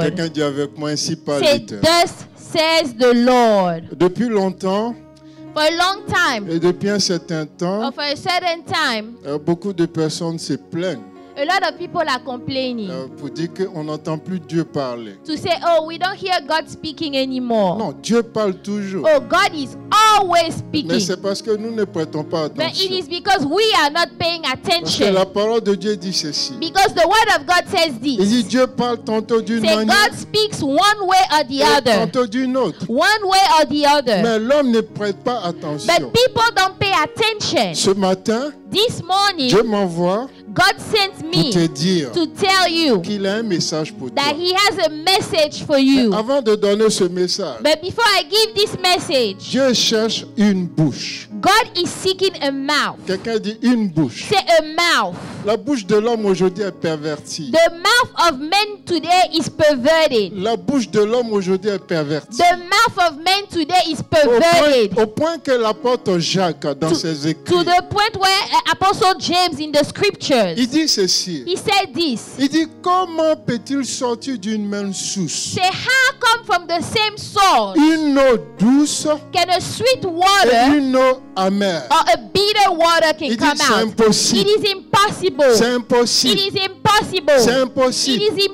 Quelqu'un dit avec moi, ainsi parle Say, l'Éternel. thus says the Lord. Depuis longtemps, For a long time, et depuis un certain temps, or for a certain time, beaucoup de personnes se plaignent a lot of people are complaining pour dire qu'on n'entend plus Dieu parler. to say, oh, we don't hear God speaking anymore. Non, Dieu parle toujours. Oh, God is always Mais speaking. c'est parce que nous ne prêtons pas But it attention. is because we are not paying Parce que attention. la parole de Dieu dit ceci. Because the word of God says Il this. dit Dieu parle tantôt d'une Say, manière God speaks one way or the et other. tantôt d'une autre. One way or the other. Mais l'homme ne prête pas attention. But people don't pay attention. Ce matin, This morning, Dieu m'envoie God sent pour me te dire to tell you qu'il a un message pour toi. that He has a message for you. Avant de donner ce message, But before I give this message, Dieu cherche une bouche. God is seeking a mouth. Quelqu'un dit une bouche. Say a mouth. La bouche de l'homme aujourd'hui est pervertie. The mouth of men today is perverted. La bouche de l'homme aujourd'hui est pervertie. The mouth of men today is perverted. Au point que l'apôtre Jacques, dans ses To écrits, the point where Apostle James in the scriptures, il dit ceci. he said this. Il dit, comment peut-il sortir d'une même source? Say, how come from the same source Une eau douce can a sweet et water une eau amère. or a bitter water can Il dit, come c'est out? impossible. It is impossible. C'est It impossible. is impossible. C'est It impossible. is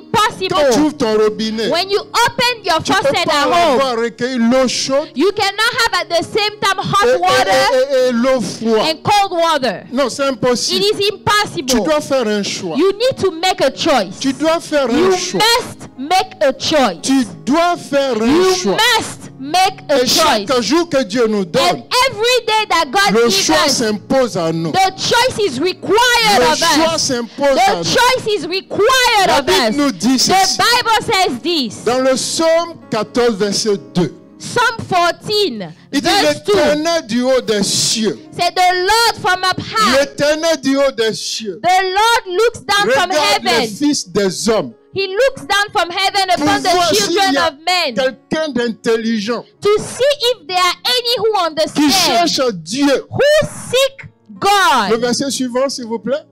Quand tu impossible. ouvres ton robinet, When you open your tu ne peux faucet pas at home, avoir recueilli l'eau chaude you cannot have at the same time et, hot water et l'eau froide. and cold water. Non, c'est It impossible. is Tu impossible. dois faire un choix. You need to make a choice. Tu dois faire You un choix. must make a choice. Tu dois faire un You choix. must make a Et chaque choice. jour que Dieu nous donne, And every day that God le gives choix us, s'impose à nous. the choice is required Le of choix us. s'impose à The nous. choice is required La of Bible us. nous dit The ceci. Bible says this. Dans le psaume 14, verset 2. Psalm 14, Il dit verse 2. l'Éternel du haut des cieux. Said the Lord from up high. L'Éternel du haut des cieux. The Lord looks down from Regarde les heaven. fils des hommes. He looks down from heaven Pour upon the voir s'il children y a of men quelqu'un d'intelligent to see if there are any who qui understand, cherche Dieu. who seek Le God. verset suivant, s'il vous plaît.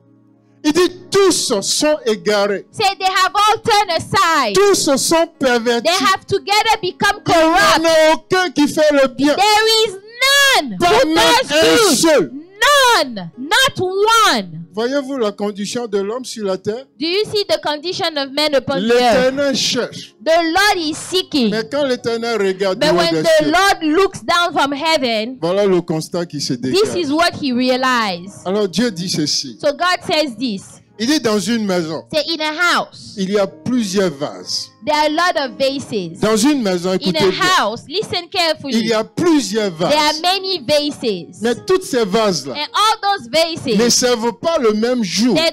Il dit tous sont égarés. Say they have all turned aside. Tous sont pervertis. They have together become Il n'y en corrupt. a aucun qui fait le bien. There is none Pas who même does un good. seul. None, not one. Voyez-vous la condition de l'homme sur la terre? Do you see the condition of men upon the earth? L'Éternel cherche. The Lord is seeking. Mais quand l'Éternel regarde du But haut when des the cieux, Lord looks down from heaven, voilà le constat qui se this dégage. is what he realized. Alors Dieu dit ceci. So God says this. Il dit dans une maison, Say in a house, il y a plusieurs vases. there are a lot of vases. Dans une maison, In écoutez a bien, house, listen il carefully. y a plusieurs There are vases. many vases. Mais toutes ces vases-là And all those ne vases, servent pas le même jour. they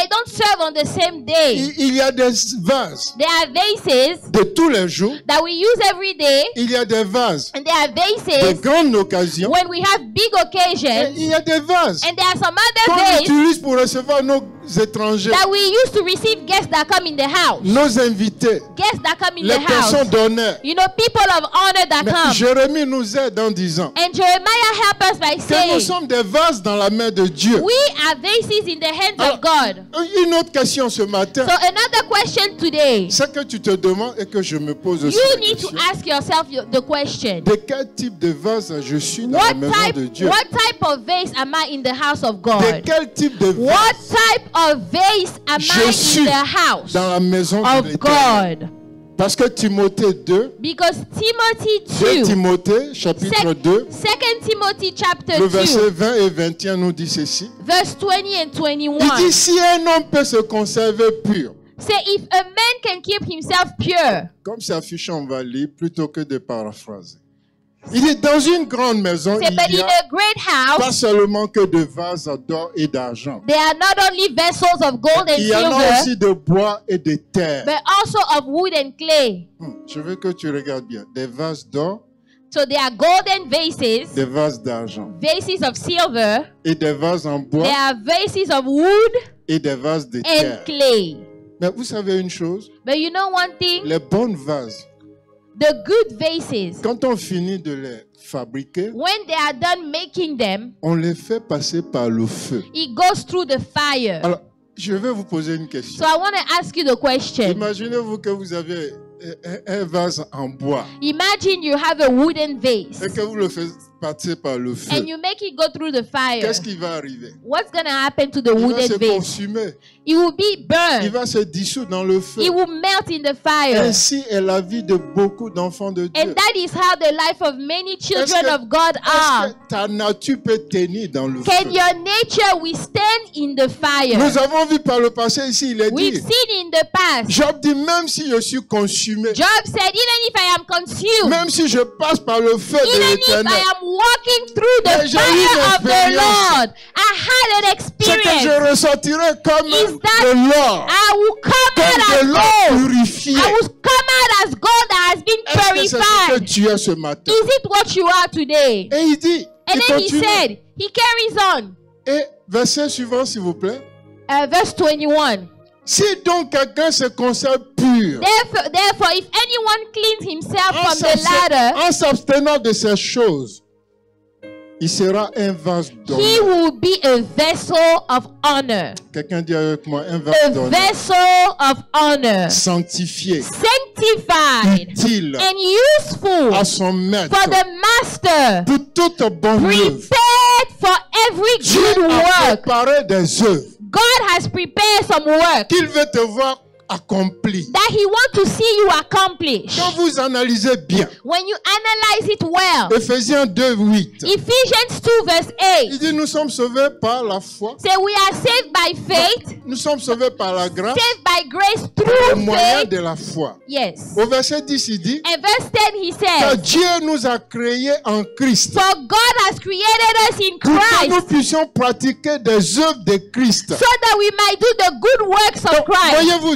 don't serve on the same day. Il y a des vases There are vases de tous les jours. that we use every day. Il y a des vases And there are de vases grandes occasions. when we have big Et occasions. il y a des vases And there are some qu'on other vases utilise pour recevoir nos étrangers, that we use to receive guests that come in the house. nos invités, Guests that come in les the house. personnes d'honneur. You know, people of honor that Mais come. Jérémie nous aide en disant And Jeremiah helped us by que nous saying, sommes des vases dans la main de Dieu. we are vases in the hands Alors, of God. Une autre question ce matin, So another question today, c'est que tu te demandes et que je me pose aussi you la need to question. ask yourself the question. De quel type de vase je suis dans la maison de Dieu? What type of vase am I in the house of De God? quel type de What vase type of vase am je I in suis the house dans la maison de of l'Éternel? God? Parce que Timothée 2, Because Timothy 2 2, Timothée chapitre 2, 2 Timothy chapter le 2, verset 20 et 21 nous dit ceci. verse 20 and Il 21. dit, si un homme peut se conserver pur, Say, if a man can keep himself pure, comme c'est affiché, on va lire plutôt que de paraphraser. Il dit, dans une grande maison, say, but il y in a a great pas house, seulement que de vases d'or et d'argent. there are not only vessels of gold and Il y en a silver, aussi de bois et de terre. but also of wood and clay. Je veux que tu regardes bien. Des vases d'or, So there are golden vases, des vases d'argent. vases of silver, Et des vases en bois there are vases of wood et des vases de terre. and clay. Mais vous savez une chose, But you know one thing? les bonnes vases, The good vases, quand on finit de les fabriquer, when they are done making them, on les fait passer par le feu. it goes through the fire. Alors, Je vais vous poser une question. So I want to ask you the question. Imaginez-vous que vous avez un vase en bois Imagine you have a wooden vase et que vous le faites passer par le feu. and you make it go through the fire. Qu'est-ce qui va arriver? What's going to happen to the Il va wooden se vase? consumer. It will be Il burned. va se dissoudre dans le feu. It will melt in the fire. Ainsi est la vie de beaucoup d'enfants de Dieu. And that is how the life of many children of God Est-ce are. que ta nature peut tenir dans le Can feu? your nature withstand in the fire? Nous avons vu par le passé ici, il est We've dit. seen in the past. Job dit, même si je suis consumé, Job said, even if I am consumed, même si je passe par le feu de even if l'Éternel, I am walking through the Mais j'ai eu fire of the l'expérience. Lord, I had an c'est que experience. je ressortirai comme Is that de l'or, I will come comme out de as l'or gold. purifié. I will come out as gold that has been Est-ce que c'est ce que purified. tu es ce matin? Is it what you are today? Et il dit, And il then he continue. said, he carries on. Et verset suivant, s'il vous plaît. Verse 21. Si donc quelqu'un se conserve pur, Therefore, if anyone cleans himself en from the ladder, s'abstenant de ces choses, il sera un vase d'honneur. he will be a vessel of honor. Quelqu'un dit avec moi, un A vase d'honneur. vessel of honor. Sanctifié, Sanctified utile and useful à son maître, for the master. pour toute bonne œuvre. Prepared for every Dieu good a work. préparé des œuvres God has prepared some work qu'il veut te voir accompli. that he wants to see you accomplish. Quand vous analysez bien, When you analyze it well, Éphésiens 2:8, Ephesians 2 verse 8 il dit nous sommes sauvés par la foi, say we are saved by faith, nous sommes sauvés par la grâce, saved by grace au through moyen faith. de la foi. Yes. Au verset 10, il dit And verse 10 he que says, Dieu nous a créés en Christ for God has created us in pour que nous Christ puissions pratiquer des œuvres de Christ. so that we might do the good works of Donc, Christ. voyez-vous,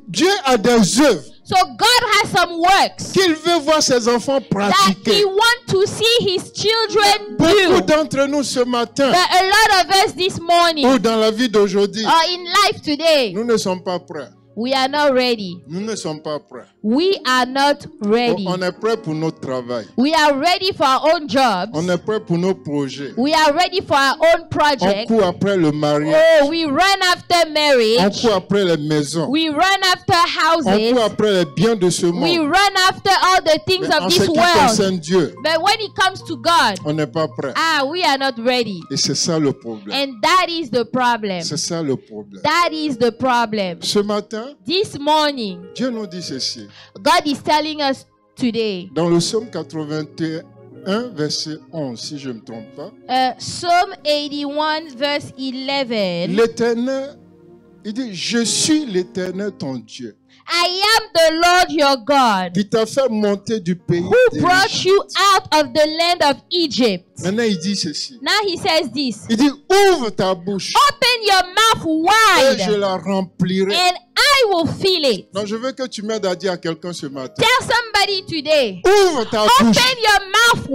Dieu a des œuvres So God has some works qu'il veut voir ses enfants that pratiquer. he wants to see his children Beaucoup do. d'entre nous ce matin But a lot of us this morning ou dans la vie d'aujourd'hui, or in life today, nous ne sommes pas prêts. we are not ready. Nous ne sommes pas prêts. We are not ready. On est prêt pour notre travail. We are ready for our own jobs. On est prêt pour nos projets. We are ready for our own On project. court après le mariage. Oh, we run after On marriage. court après les maisons. We run after On houses. court après les biens de ce We monde. run after all the things Mais of en ce this qui world. concerne Dieu, But when it comes to God, on n'est pas prêt. we are not ready. Et c'est ça le problème. And that is the problem. C'est ça le problème. That is the problem. Ce matin, This morning, Dieu nous dit ceci. God is telling us today, Dans le psaume 81, verset 11, si je ne me trompe pas, Psalm 81, verse 11. l'Éternel, il dit, je suis l'Éternel ton Dieu, I am the Lord your God, qui t'a fait monter du pays who des brought riches. you out of the land of Egypt. Maintenant, il dit ceci. Now he says this, Il dit, ouvre ta bouche open your mouth et je wide, la remplirai. and I will fill it. Donc, je veux que tu m'aides à dire à quelqu'un ce matin. Tell somebody today, Ouvre ta bouche open your mouth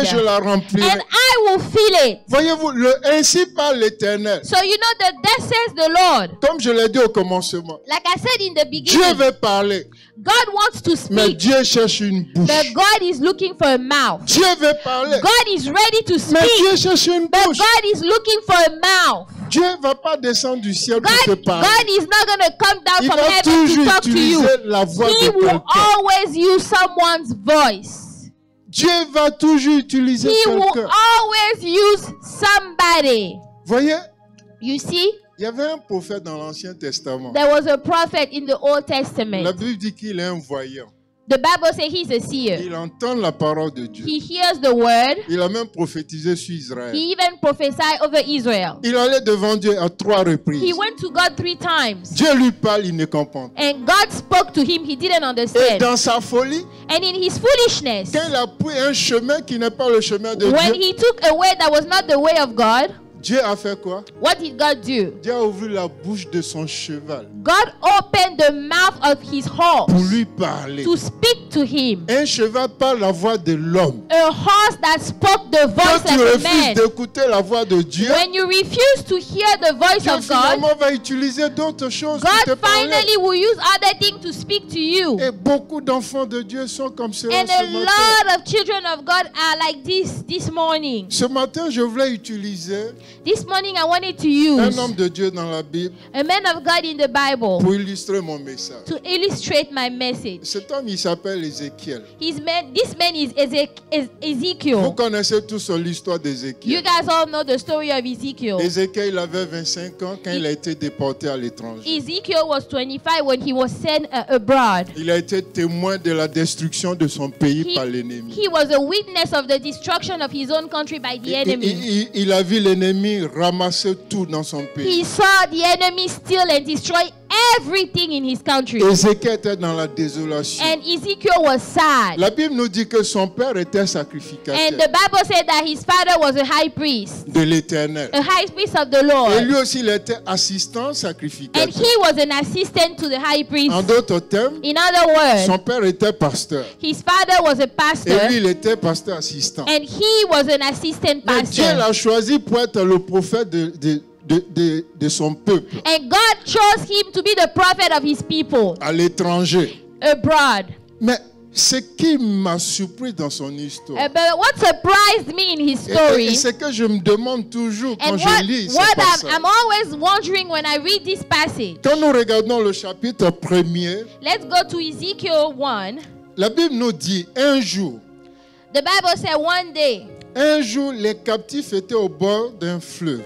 et je wide, la remplirai. and I will fill it. Voyez-vous, ainsi parle l'Éternel. So you know that thus says the Lord. Comme je l'ai dit au commencement, Like I said in the Dieu beginning, veut parler, God wants to mais speak, Dieu cherche une bouche. but God is looking for a mouth. Dieu veut parler, God is ready to mais speak, Dieu cherche une but bouche. God is looking for a mouth. Dieu ne va pas descendre du ciel pour te God parler. is not going to come down Il from va heaven to toujours talk to you. utiliser la voix He de will quelqu'un. always use someone's voice. Dieu va toujours utiliser He will quelqu'un. always use somebody. Voyez, You see, il y avait un prophète dans l'Ancien Testament. there was a prophet in the Old La Testament. Bible dit qu'il est un voyant. The Bible says he's a seer. Il entend la parole de Dieu. He hears the word. Il a même prophétisé sur Israël. He even prophesied over Israel. Il allait devant Dieu à 3 He reprises. went to God 3 times. Dieu lui parle, il ne comprend pas. And God spoke to him. He didn't Et understand. dans sa folie, And in his foolishness, quand il a pris un chemin qui n'est pas le chemin de when Dieu, he took a way that was not the way of God, Dieu a fait quoi? what did God do? Dieu a ouvert la bouche de son cheval God opened the mouth of his pour horse lui parler. to speak to him. Un cheval parle la voix de l'homme. A horse that spoke the Quand voice tu of a refuses man. d'écouter la voix de Dieu, When you refuse to hear the voice Dieu of God, finalement va utiliser d'autres choses pour te God parler. finally will use other things to speak to you. Et beaucoup d'enfants de Dieu sont comme cela And a ce matin. lot of children of God are like this morning. Ce matin, je voulais utiliser This morning I wanted to un use homme de Dieu dans la Bible a man of God in the Bible pour illustrer mon message. to illustrate my message. Cet homme, il s'appelle Ézéchiel. This man is Vous Ezekiel. connaissez tous l'histoire You d'Ézéchiel. guys all know the story of Ezekiel. Ézéchiel, il avait 25 ans quand il a été déporté à l'étranger. Ezekiel was 25 when he was sent abroad. Il a été témoin de la destruction de son pays par l'ennemi. He was a witness of the destruction of his own country by the enemy. Il a vu l'ennemi ramasser tout dans son pays. He saw the enemy steal and destroy everything in his country. Ézéchiel était dans la désolation. And Ezekiel was sad. La Bible nous dit que son père était And sacrificateur the Bible said that his father was a high priest, de l'Éternel. a high priest of the Et Lord. lui aussi, il était assistant And sacrificateur. he was an assistant to the high priest. En d'autres termes, In other son words, père était pasteur. his father was a Et pastor lui, il était pasteur assistant. and he was an assistant Mais Dieu pastor. l'a choisi pour être le prophète de son peuple And God chose him to be the prophet of his people à l'étranger. abroad. Mais ce qui m'a surpris dans son histoire, But what surprised me in his et story, c'est que je me demande toujours quand and je lis ce what passage. I'm always wondering when I read this passage. Quand nous regardons le chapitre 1er, Let's go to Ezekiel 1. la Bible nous dit un jour, The Bible said one day, les captifs étaient au bord d'un fleuve.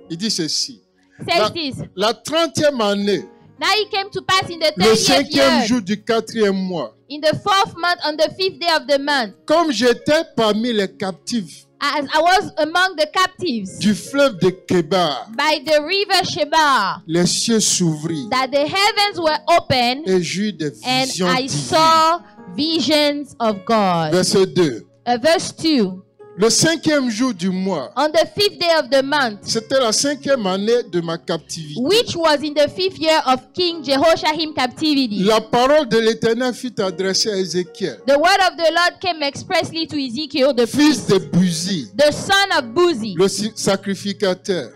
Il dit ceci. says this. La 30e année, Now it came to pass in the le 30th 5e year, jour du 4e mois, in the 4th month, on the 5th day of the month, comme j'étais parmi les captifs as I was among the captives du fleuve de Kébar, by the river Shebar, les cieux s'ouvrirent that the heavens were open, et j'eus des and visions I divines. saw visions of God. Verset 2. Verse 2. Le 5e jour du mois, On the 5th day of the month, c'était la 5e année de ma captivité. which was in the 5th year of King Jehoshaphat captivity, La parole de l'Éternel fut adressée à Ézéchiel, the word of the Lord came expressly to Ezekiel, the fils priest, de Buzi, the son of Buzi, le sacrificateur,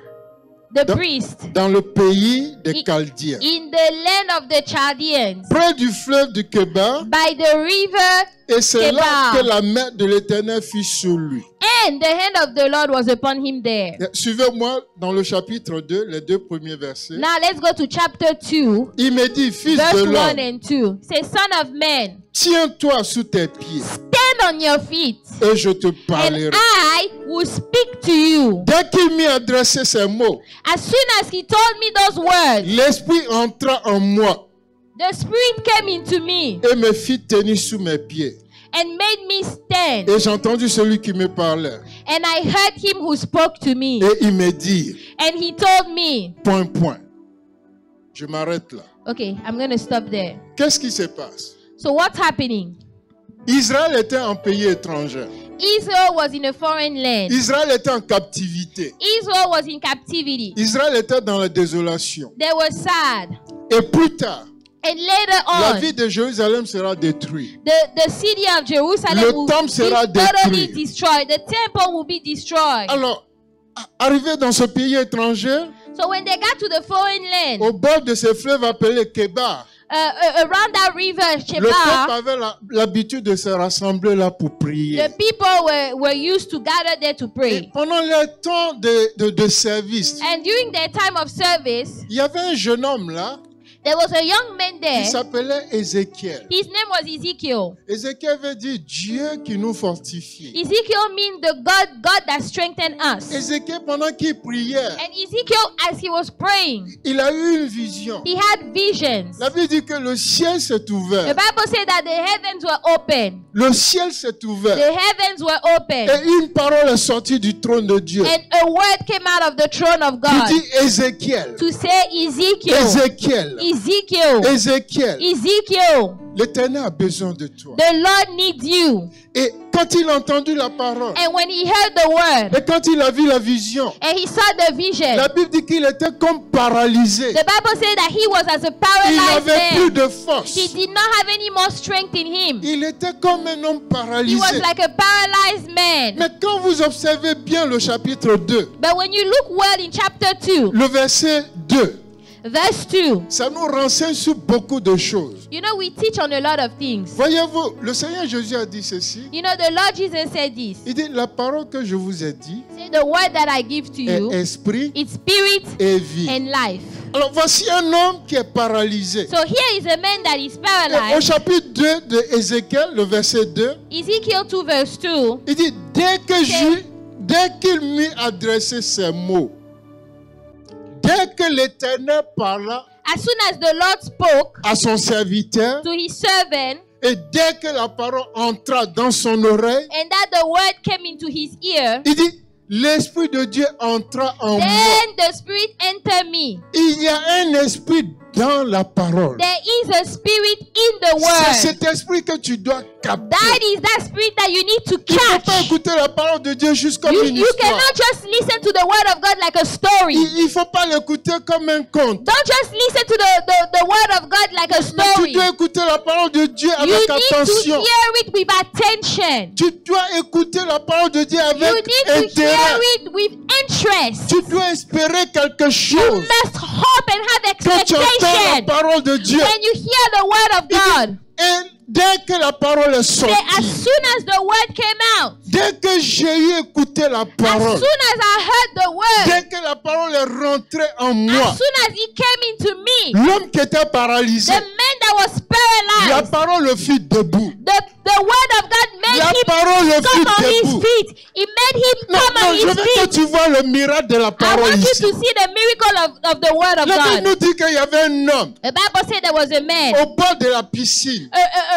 the Dans- priest, dans le pays des Chaldéens. in the land of the Chaldeans, Près du fleuve du Kébar, by the river, et c'est là Kébar. que la main de l'Éternel fut sur lui. and the hand of the Lord was upon him there. Suivez-moi dans le chapitre 2, les 2 premiers versets. Now let's go to chapter 2, Il me dit, fils verse de 1 l'homme, and 2. Say, son of man, tiens-toi sous tes pieds stand on your feet, et je te and parlerai. I will speak to you. Dès qu'il m'y adressait ces mots, As soon as he told me those words, l'Esprit entra en moi the Spirit came into me et me fit tenir sous mes pieds. and made me stand. Et j'ai entendu celui qui me parlait. And I heard him who spoke to me. Et il me dit, And he told me, point. Je m'arrête là. okay, I'm going to stop there. Qu'est-ce qui se passe? So what's happening? Israël était en pays étranger. Israel was in a foreign land. Israël était en captivité. Israel was in captivity. Israël était dans la désolation. They were sad. Et plus tard, And later la on, ville de Jérusalem sera détruite. the city of Jerusalem Le will temple be sera totally détruit. destroyed. The temple will be destroyed. Alors, arrivé dans ce pays étranger, So when they got to the foreign land, au bord de ce fleuve appelé Kébar, around that river le peuple Shebar, avait l'habitude de se rassembler là pour prier. the people were used to gather there to Et pray. pendant le temps de service, And during their time of service, il y avait un jeune homme là there was a young man qui there. s'appelait Ézéchiel. His name was Ezekiel. Ézéchiel veut dire Dieu qui nous fortifie. Ezekiel means the God that strengthened us. Ézéchiel, pendant qu'il priait, And Ezekiel, as he was praying, il a eu une vision. he had visions. La Bible dit que le ciel s'est The ouvert. Bible said that the heavens were open. Le ciel s'est ouvert. The heavens were open. Et une parole est sortie du trône de Dieu. And a word came out of the throne of Qui God dit Ézéchiel. to say, Ezekiel, Ézéchiel. Ezekiel, Ézéchiel. Ezekiel, L'Éternel a besoin de toi. the Lord needs you. Et quand il a entendu la parole, And when he heard the word et quand il a vu la vision, and he saw the vision, la Bible dit qu'il était comme paralysé. the Bible said that he was as a Il paralyzed n'avait plus man. de force. He did not have any more strength in him. Il était comme un homme He was paralysé. like a paralyzed man. Mais quand vous observez bien le chapitre 2, But when you look well in chapter 2, le verset 2, Verse 2. Ça nous renseigne sur beaucoup de choses. You know, we teach on a lot of things. Voyez-vous, le Seigneur Jésus a dit ceci. You know, the Lord Jesus said this. Il dit, la parole que je vous ai dit Say, the word that I give to est you, esprit it's spirit et vie. and life. Alors voici un homme qui est paralysé. So here is a man that is Et au paralyzed. chapitre 2 de Ézéchiel, le verset 2, Ezekiel 2 verse 2. il dit, dès qu'il m'eut adressé ces mots, dès que l'Éternel parla As soon as the Lord spoke à son serviteur, to his servant, et dès que la parole entra dans son oreille, and that the word came into his ear, il dit, l'Esprit de Dieu entra en moi. then the Spirit entered me. Il y a un esprit dans la parole. There is a spirit in the C'est word. cet esprit que tu dois capter. That is that spirit that you need to Tu ne peux pas catch. écouter la parole de Dieu juste comme You une histoire. cannot just listen to the word of God like a story. Il ne faut pas l'écouter comme un conte. Don't just listen to the word of God like a Mais tu story. dois écouter la parole de Dieu You avec need to attention. hear it with attention. Tu dois écouter la parole de Dieu You avec need to hear intérêt. it with interest. Tu dois espérer quelque You chose must hope and have quand tu entends la expectation parole de Dieu. when you hear the word of God. Et dès que la parole est Say, as sortie, soon as the word came out, dès que j'ai eu écouté la as parole, soon as I heard the word, dès que la parole est rentrée en moi, as soon as it came into me, l'homme qui était paralysé, the man that was la paralyzed, parole le fit debout. the word of God made La him parole le come on fit his debout. feet. It made him Non, come non, on je his veux que feet. tu vois le miracle de la I parole want you ici. to see the miracle of the word of La Bible God. nous dit qu'il y avait un homme The Bible said there was a man au bord de la piscine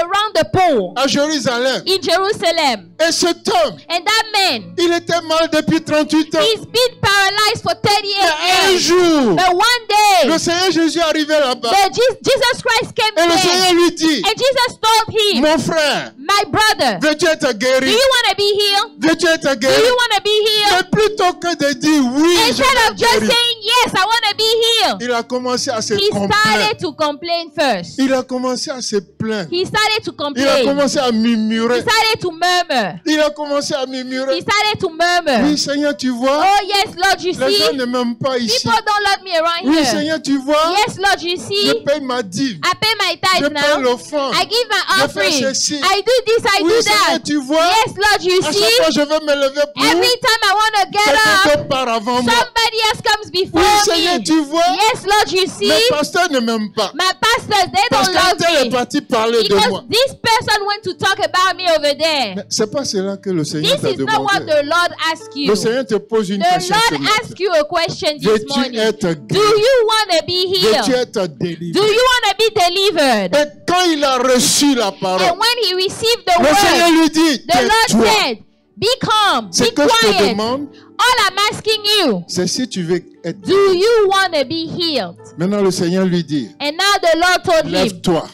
around the pool à Jérusalem. in Jerusalem. Et cet homme, And that man, il était malade depuis 38 ans. he's been paralyzed for 38 Mais un years. jour, But one day, le Seigneur Jésus est arrivé là-bas. Jesus Christ came Et le there. Seigneur lui dit, And Jesus told him, mon frère, my brother, veux-tu être do guéri? you want to be healed? Veux-tu être Do guéri? you want to be healed? Mais plutôt que de dire oui, je Instead vais of just guérir, saying, yes, I want to be healed, il a commencé à se he complaindre. started to complain first. Il a commencé à se plaindre. He started to Il a complain. commencé à He murmurer. started to murmur. Il a commencé à He murmurer. started to murmur. Oui, Seigneur, tu vois, Oh, yes, Lord, you les gens see, ne m'aiment pas ici. people don't love me around Oui, here. Seigneur, tu vois, Yes, Lord, you je see, paye ma dîme. I pay my Je tithe paye now. l'offrande. I give my Je fais offering. ceci. I do this, I Oui, do Seigneur, that. tu vois, Yes, Lord, you à chaque see, fois je vais me lever pour every time I want to get quelqu'un up, d'autre part avant moi. somebody else comes before Oui, Seigneur, me. tu vois, Yes, Lord, you see, mes pasteurs ne m'aiment pas. my pastors, they Parce don't love qu'un tel est me. parti parler de Because moi. this person went to talk about me over there. Mais c'est pas cela que le Seigneur This t'a is not what demandé. the Lord asked you. Le Seigneur te pose une The question ce Lord matin. asked you a question this Veux-tu morning. être Do guéri? you want to be Veux-tu healed? être Do délivré? you want to be delivered? Et quand il a reçu la parole, And when he received the le Seigneur word, lui dit, the Lord tais-toi. said, be calm, Ce be que je te quiet. demande, All I'm asking you, c'est si tu veux être do you want to be healed? Maintenant, le Seigneur lui dit, And now the Lord told him, lève-toi,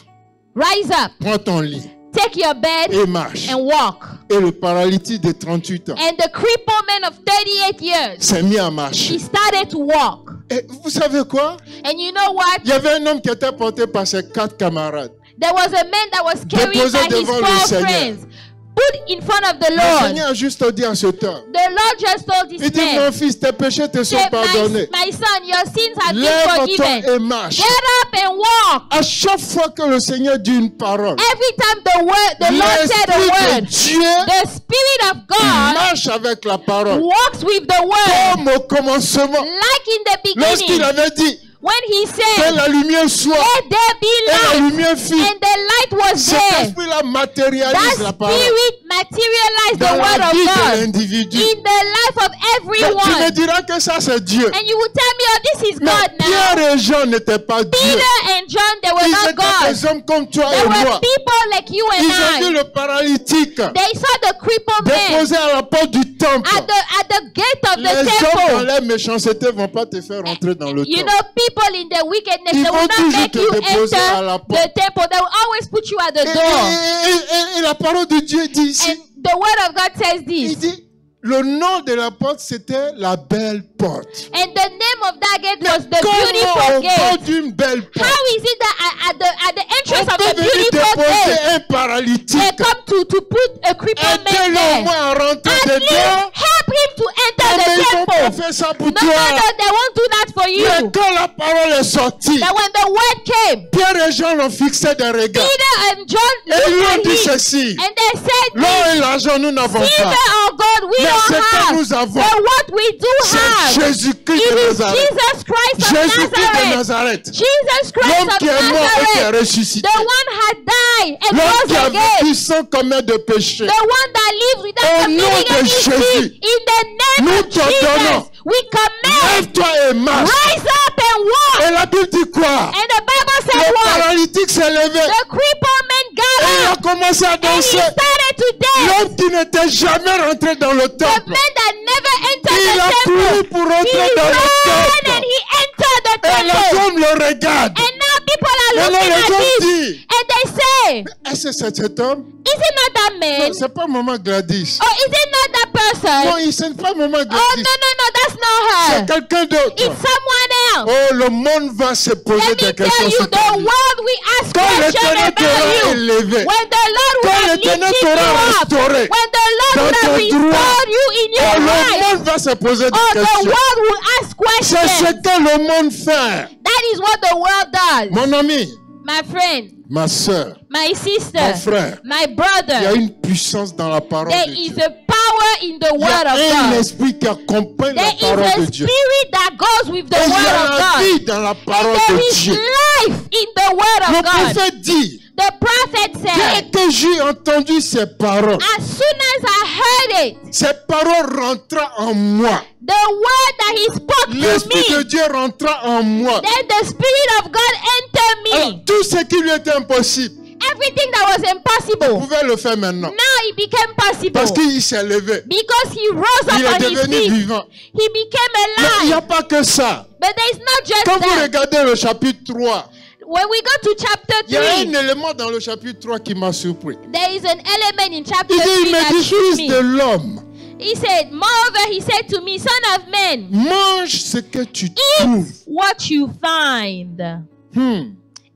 rise up, prends ton lit take your bed et marche. and walk. Et le paralytique de 38 ans And the crippled man of 38 years, s'est mis à he marcher. started to walk. Et vous savez quoi? And you know what? Il y avait un homme qui était porté par ses 4 camarades. There was a man that was carried Déposé by his devant le 4 Seigneur. friends, put in front of the Le Lord. Seigneur a juste dit à cet homme, The Lord just told this il dit, man, mon fils, tes péchés te sont say, pardonnés. my son, your sins have been Lève-toi forgiven. et marche. Get up and walk. À chaque fois que le Seigneur dit une parole, Every time the Lord said a l'Esprit de word, Dieu the Spirit of God marche avec la parole. walks with the word. Comme au commencement, Like in the lorsqu'il beginning, avait dit when he que said, la lumière soit, let there be et la light, lumière fut, and the light was cet there. esprit-là matérialise la That parole Spirit materialized dans the la word vie of de God l'individu. in the life of Donc, tu me everyone. diras que ça c'est Dieu. And you will tell me, oh, this is Mais God now. Pierre et Jean n'étaient pas Dieu. Peter and John, they were Ils not étaient God. des hommes comme toi They et were moi. people like you and Ils ont vu I. le paralytique They saw the crippled man déposé à la porte du temple. at the gate of Les the hommes dans temple. leur méchanceté ne vont pas te faire rentrer dans le You temple. know, people in their wickedness, Ils they vont will not toujours make te you déposer à la enter porte. the temple. They will always put you at the Et, door. et la parole de Dieu dit ici, And the word of God says il this. dit, le nom de la porte c'était la belle porte. And the name of that gate was the Comment beautiful au bord gate. d'une belle porte, How is it that at the on entrance of peut the venir beautiful déposer gate, un they paralytique, come to put a crippled man aider-le au there? moins à rentrer At least dedans, help him to enter mais the ils vont pas temple. faire ça pour No, toi. they won't do that for for Mais you. quand la parole est sortie, That when the word came, Pierre et Jean l'ont fixé des regards. Peter and John Et ils lui looked ont at dit him ceci. and they said, L'or et l'argent, nous n'avons Silver pas. or gold we Mais ce don't que have, nous avons, but what we do c'est have, Jésus-Christ it de is Nazareth. Jesus Christ of Jésus-Christ de Nazareth. Nazareth. Jesus Christ L'homme of qui est mort et qui est Nazareth. ressuscité. The one had died and L'homme qui rose a vécu again. sans commettre de péché. The one that lives without Au committing nom de any Jésus, sin. In the name nous of t'ordonnons, Jesus, we command, lève-toi et marche. rise up and walk. Et la Bible dit quoi? And the Bible said Le what? paralytique s'est levé. The crippled man Et got il a up commencé à and he danser. started to dance. L'homme qui n'était jamais rentré dans le The temple. man that never entered Il a the couru temple, pour he rentrer dans le ran and temple. he entered the Et les temple. hommes le regardent. And now people are Et là, looking les at hommes him disent, and they say, est-ce que c'est cet homme? is it not that man? Non, c'est pas maman Gladys. Or is it not that person? Non, c'est pas maman Oh, Gladys. no, that's not C'est her. quelqu'un d'autre. It's someone else. Oh, le monde va se poser Let me des tell questions you, sur ta the vie. world will ask Quand questions l'Éternel about t'aura you. élevé, When the Lord will quand have l'Éternel lifted t'aura you up. restauré When the Lord dans will have ton droit, restored you in oh, your le life. monde va se poser des Oh, the questions. world will ask C'est ce questions. que le monde fait. That is what the world does. Mon ami, My friend, ma soeur, my sister, mon frère, my il y a brother, une puissance dans la parole there de is Dieu. a power in the Il y word a of un God. esprit qui accompagne la There is parole a de Dieu. spirit that goes with the Et il y word a of la God. vie dans la parole There de is Dieu. life in the word Le of God. prophète dit, The prophet dès said, que j'ai entendu ces paroles, as soon as I heard it, ces paroles rentrent en moi. the word that he spoke to L'Esprit de me, Dieu rentra en moi. then the spirit of God entered Alors, me. tout ce qui lui était impossible, Everything that was il impossible, pouvait le faire maintenant. now it became possible. Parce qu'il s'est levé. Because he rose Il up est on his devenu feet. vivant. He became Mais il n'y alive. a pas que ça. But there is not just Quand vous that. regardez le chapitre 3, When we go to chapter il y a 3, un élément dans le chapitre 3 qui m'a surpris. there is an element in chapter Il dit, 3 il me that dit, shook fils de me. l'homme, He said, moreover, he said to me, son of man, mange ce que tu trouves. what you find.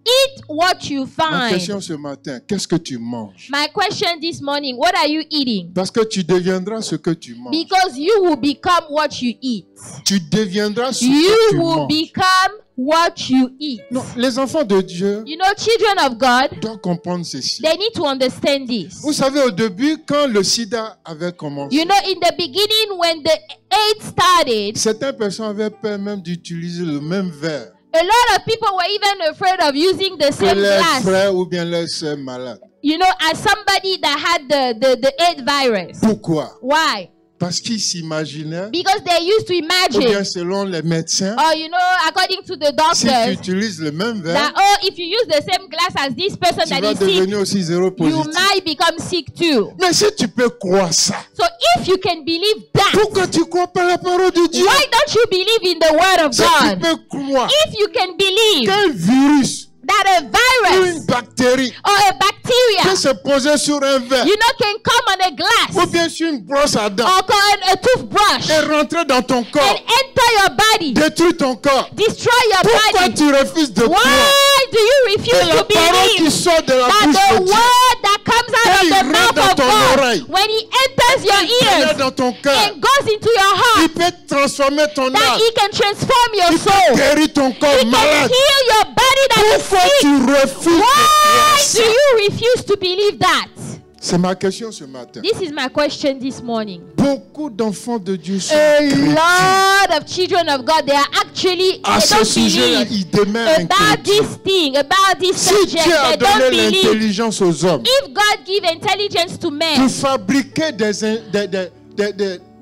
Eat what you Ma find. question ce matin, qu'est-ce que tu manges? My question this morning, what are you eating? Parce que tu deviendras ce que tu manges. Because you will become what you eat. Tu deviendras ce que You tu will manges. become what you eat. Non, les enfants de Dieu You know, children of God, doivent comprendre ceci. they need to understand this. Vous savez, au début, quand le sida avait commencé, You know, in the beginning, when the AIDS started, certaines personnes avaient peur même d'utiliser le même verre a lot of people were even afraid of using the que same leurs glass. frères ou bien leurs sœurs malades. You know, as somebody that had the AIDS virus. Pourquoi? Why? Parce qu'ils s'imaginaient, Because they used to ou bien imagine, selon les médecins, or you know, according to the si tu doctors, utilises le même verre, that oh, if you use the same glass as this person tu that vas is sick, devenir aussi zéro you positif. might become sick too. Mais si tu peux croire ça, So if you can believe that, pourquoi tu crois pas la parole de Dieu? why don't you believe in the word of Si tu God? peux croire If you can believe qu'un virus that a ou virus une bactérie or a bacteria, peut se poser sur un verre you know, can come on a glass ou bien sur une brosse à dents or on a toothbrush et rentrer dans ton and corps, enter your body, détruire ton corps. destroy your Pourquoi body. tu refuses de croire Why do you refuse que la to parole qui believe sort de la that bouche the de Dieu, word that comes out quand of il the rentre mouth dans of ton God, oreille, when he enters your pénètre ears dans ton cœur, and goes into your il heart, peut transformer ton that âme, he can transform your il peut soul, guérir ton corps he can malade. heal your body that is Pourquoi sick. tu refuses de croire Why ça? do you refuse to believe that? C'est ma question ce matin. This is my question this morning. Beaucoup d'enfants de Dieu sont A chrétiens. lot of children of God, they are actually, À they ce don't sujet-là, believe ils demeurent about incrédules. this thing, about this Si subject. Dieu a They don't donné believe. l'intelligence aux hommes If God give intelligence to pour men fabriquer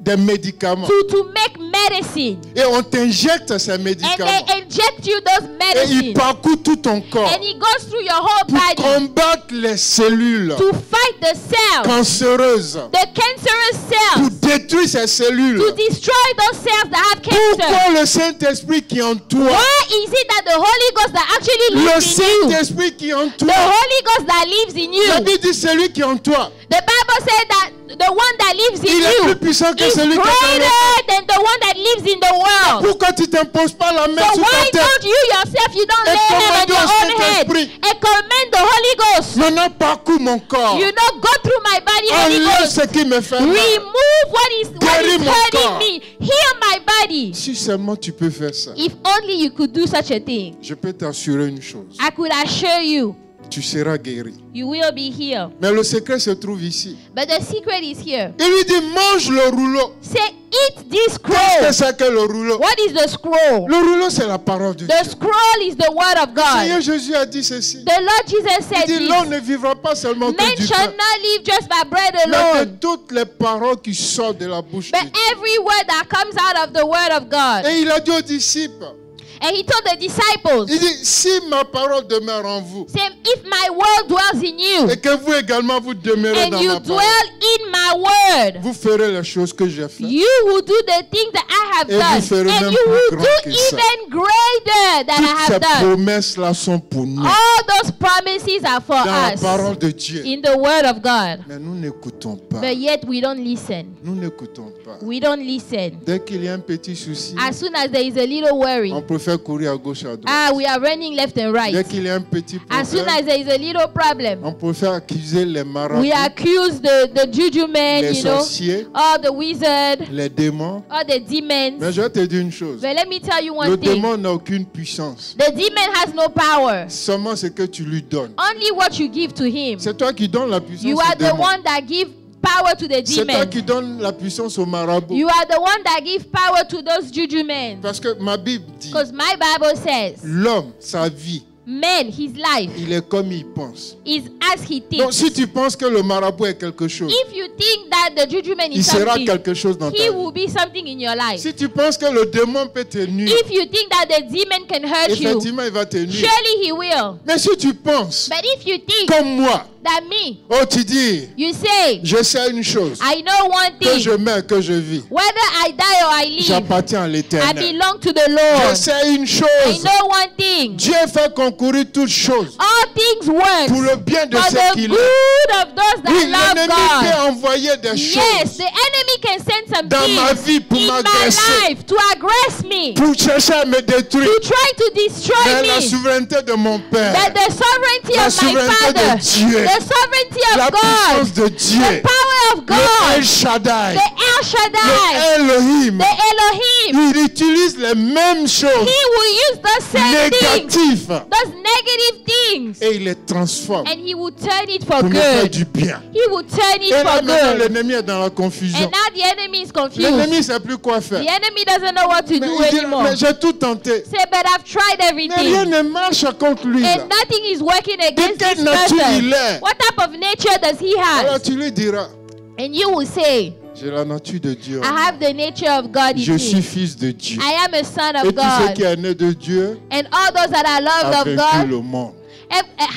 des médicaments to make medicine, et on t'injecte ces and médicaments they inject you those et il medicines, parcourt tout ton corps and it goes through your whole pour body combattre les cellules to fight the cells, cancéreuses, the cancerous pour cells, détruire ces cellules. to destroy those cells that have cancer. Pourquoi le Saint-Esprit qui est en toi, Why is it that the Holy Ghost that actually le lives in you, Saint-Esprit qui est en the toi, Holy Ghost that lives in la you, Bible dit celui qui est en toi, the Bible said that the one that lives in Il est you plus puissant que is celui qui est dans le greater than the one that lives in the world. Pourquoi tu t'imposes pas la main So sur why ta tête? don't you yourself, you don't Et lay hand on commande your au own head Saint-Esprit. and command the Holy Ghost? Maintenant, parcours mon corps. You know, go through my body, Holy Enlève Ghost. ce qui me fait mal. Remove what is Guéris mon hurting corps. me. Heal my body. Si seulement tu peux faire ça, If only you could do such a thing, je peux t'assurer une chose. I could assure you, Tu seras guéri. you will be healed. Mais le secret se trouve ici. But the secret is here. Il lui dit, mange le rouleau. Say, eat this Qu'est-ce que scroll. c'est que le rouleau? What is the scroll? Le rouleau, c'est la parole de The Dieu. scroll is the word of Le Seigneur God. Jésus a dit ceci. The Lord Jesus Il said dit, this. l'homme ne vivra pas seulement que Men du shall pain, not live just by bread mais de alone, toutes les paroles qui sortent de la bouche de but Dieu. every word that comes out of the word of God. Et il a dit aux disciples, And he told the disciples, il dit, si ma parole demeure en vous, say, if my word dwells in you, et que vous également vous demeurez and dans you ma dwell parole, in my word, vous ferez les choses que j'ai faites. you will do the things that I have Et vous ferez done, and même you plus will grand do que ça. even greater than I Toutes ces have done. promesses-là sont pour nous, All those promises are for dans la us parole de Dieu. in the word of God. Mais nous n'écoutons pas. But yet we don't listen. Nous n'écoutons pas. We don't listen. Dès qu'il y a un petit souci, As soon as there is a little worry, on préfère courir à gauche à droite. we are running left and Dès right. qu'il y a un petit As soon problème, as there is a little problem, on préfère accuser les marabouts, we accuse the juju men, les you know, sorciers, or the wizard, les démons. or the demons. Mais je vais te dire une chose. But let me tell you Le one thing. démon n'a aucune puissance. The demon has no power. Seulement ce que tu lui donnes. Only what you give to him. C'est toi qui donnes la puissance You au are the démon. one that give power to the C'est toi demon. qui donnes la puissance au marabout. You are the one that give power to those juju men. Parce que ma Bible dit, Because my Bible says, l'homme, sa vie, man, his life il est comme il pense. is as he Donc thinks. si tu penses que le marabout est quelque chose, If you think that the juju man il is sera something, quelque chose dans ta he vie. will be something in your life. Si tu penses que le démon peut te nuire, If you think that the demon can hurt you, effectivement, il va te nuire. surely he will. Mais si tu penses, But if you think comme moi, that me, oh, tu dis, you say, je sais une chose, I know one que je thing, meurs, que je vis, whether I die or I live, j'appartiens à I l'éternel. belong to the Je Lord. sais une I chose, know one thing, Dieu fait concourir toutes choses all things work pour le bien de for ceux the qui l'aiment. good of those that Oui, love l'ennemi God. peut envoyer des Yes, choses the enemy can send some dans ma things vie pour in my m'agresser, life to aggress me, pour chercher à me détruire. to try to destroy Mais la me. souveraineté de mon But Père, the sovereignty la of my souveraineté de Father, Dieu, the sovereignty la of God, puissance de the Dieu, power of le God, El Shaddai, the El le Shaddai, Elohim, the Elohim, il utilise les mêmes choses He will use those same things, négatives those negative things, et il les transforme and He will turn it for pour me faire good. du bien. He will turn it Et là for maintenant good. l'ennemi est dans la confusion. And now the enemy is confused. L'ennemi ne sait plus quoi faire. The enemy doesn't know what to Mais do il dit, anymore. mais j'ai tout tenté. Say, but I've tried Mais rien everything. ne marche contre lui. là. And nothing is working against quelle this nature person. il est? What type of nature does he Alors have? tu lui diras, And you will say, j'ai la nature de Dieu. I have the nature of God Je in suis me. fils de Dieu. I am a son Et of tout ce God. qui est né de Dieu And all those that are a loved of vaincu God le monde.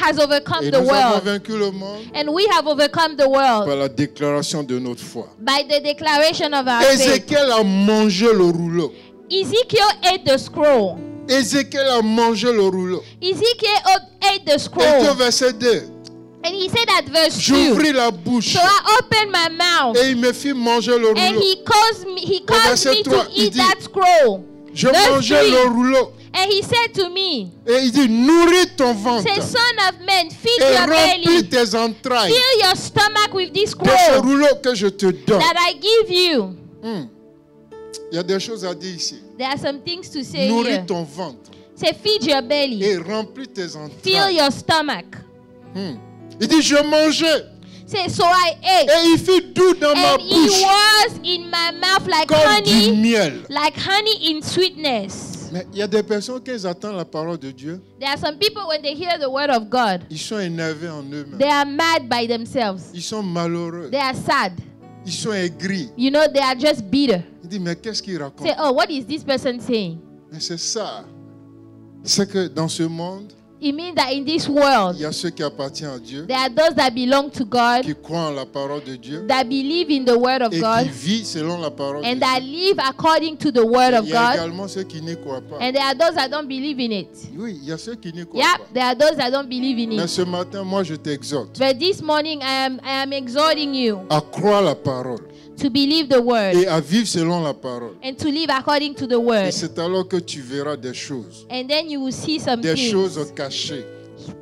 has overcome Et the nous avons world. vaincu le monde And we have overcome the world par la déclaration de notre foi. by the declaration of our faith. Ézéchiel a mangé le rouleau. Ezekiel ate the scroll. Ézéchiel a mangé le rouleau. Ezekiel ate the Et au scroll. verset 2, And he said at verse 2, j'ouvris la bouche so I opened my mouth. et il me fit manger le And rouleau. he caused verset me 3, to il eat dit, that scroll. Je Verse mangeais 3. le rouleau. And he said to me, Et il dit, nourris ton ventre say, son of man, feed et your remplis belly. tes entrailles Fill your stomach with this de ce scroll rouleau que je te donne. that I give you. Il y a des choses à dire ici. There are some things to say Nourris here. ton ventre Say, feed your belly. et remplis tes Fill entrailles. your stomach. Il dit, je mangeais Say, so I ate. et il fut doux dans ma And it bouche was in my mouth like comme du honey, miel. like honey in sweetness. Mais il y a des personnes qui attendent la parole de Dieu. There are some people, when they hear the word of God, Ils sont énervés en eux-mêmes. they are mad by themselves. Ils sont malheureux. They are sad. Ils sont aigris. You know, they are just bitter. Il dit, mais qu'est-ce qu'il raconte? Say, oh, what is this person saying? Mais c'est ça. C'est que dans ce monde, It means that in this Il world, y a ceux qui appartiennent à Dieu, there are those that belong to God, qui croient en la parole de Dieu that believe in the word of et God, qui vivent selon la parole de and Dieu. that live according to the word of Il y a God. également ceux qui n'y croient pas. And there are those that don't believe in it. Oui, il y a ceux qui n'y croient Yeah, pas. there are those that don't believe in Mais it. ce matin, moi, je t'exhorte But this morning, I am exhorting you à croire la parole to believe the word et à vivre selon la parole. and to live according to the Et word. c'est alors que tu verras des choses, And then you will see some des choses things, cachées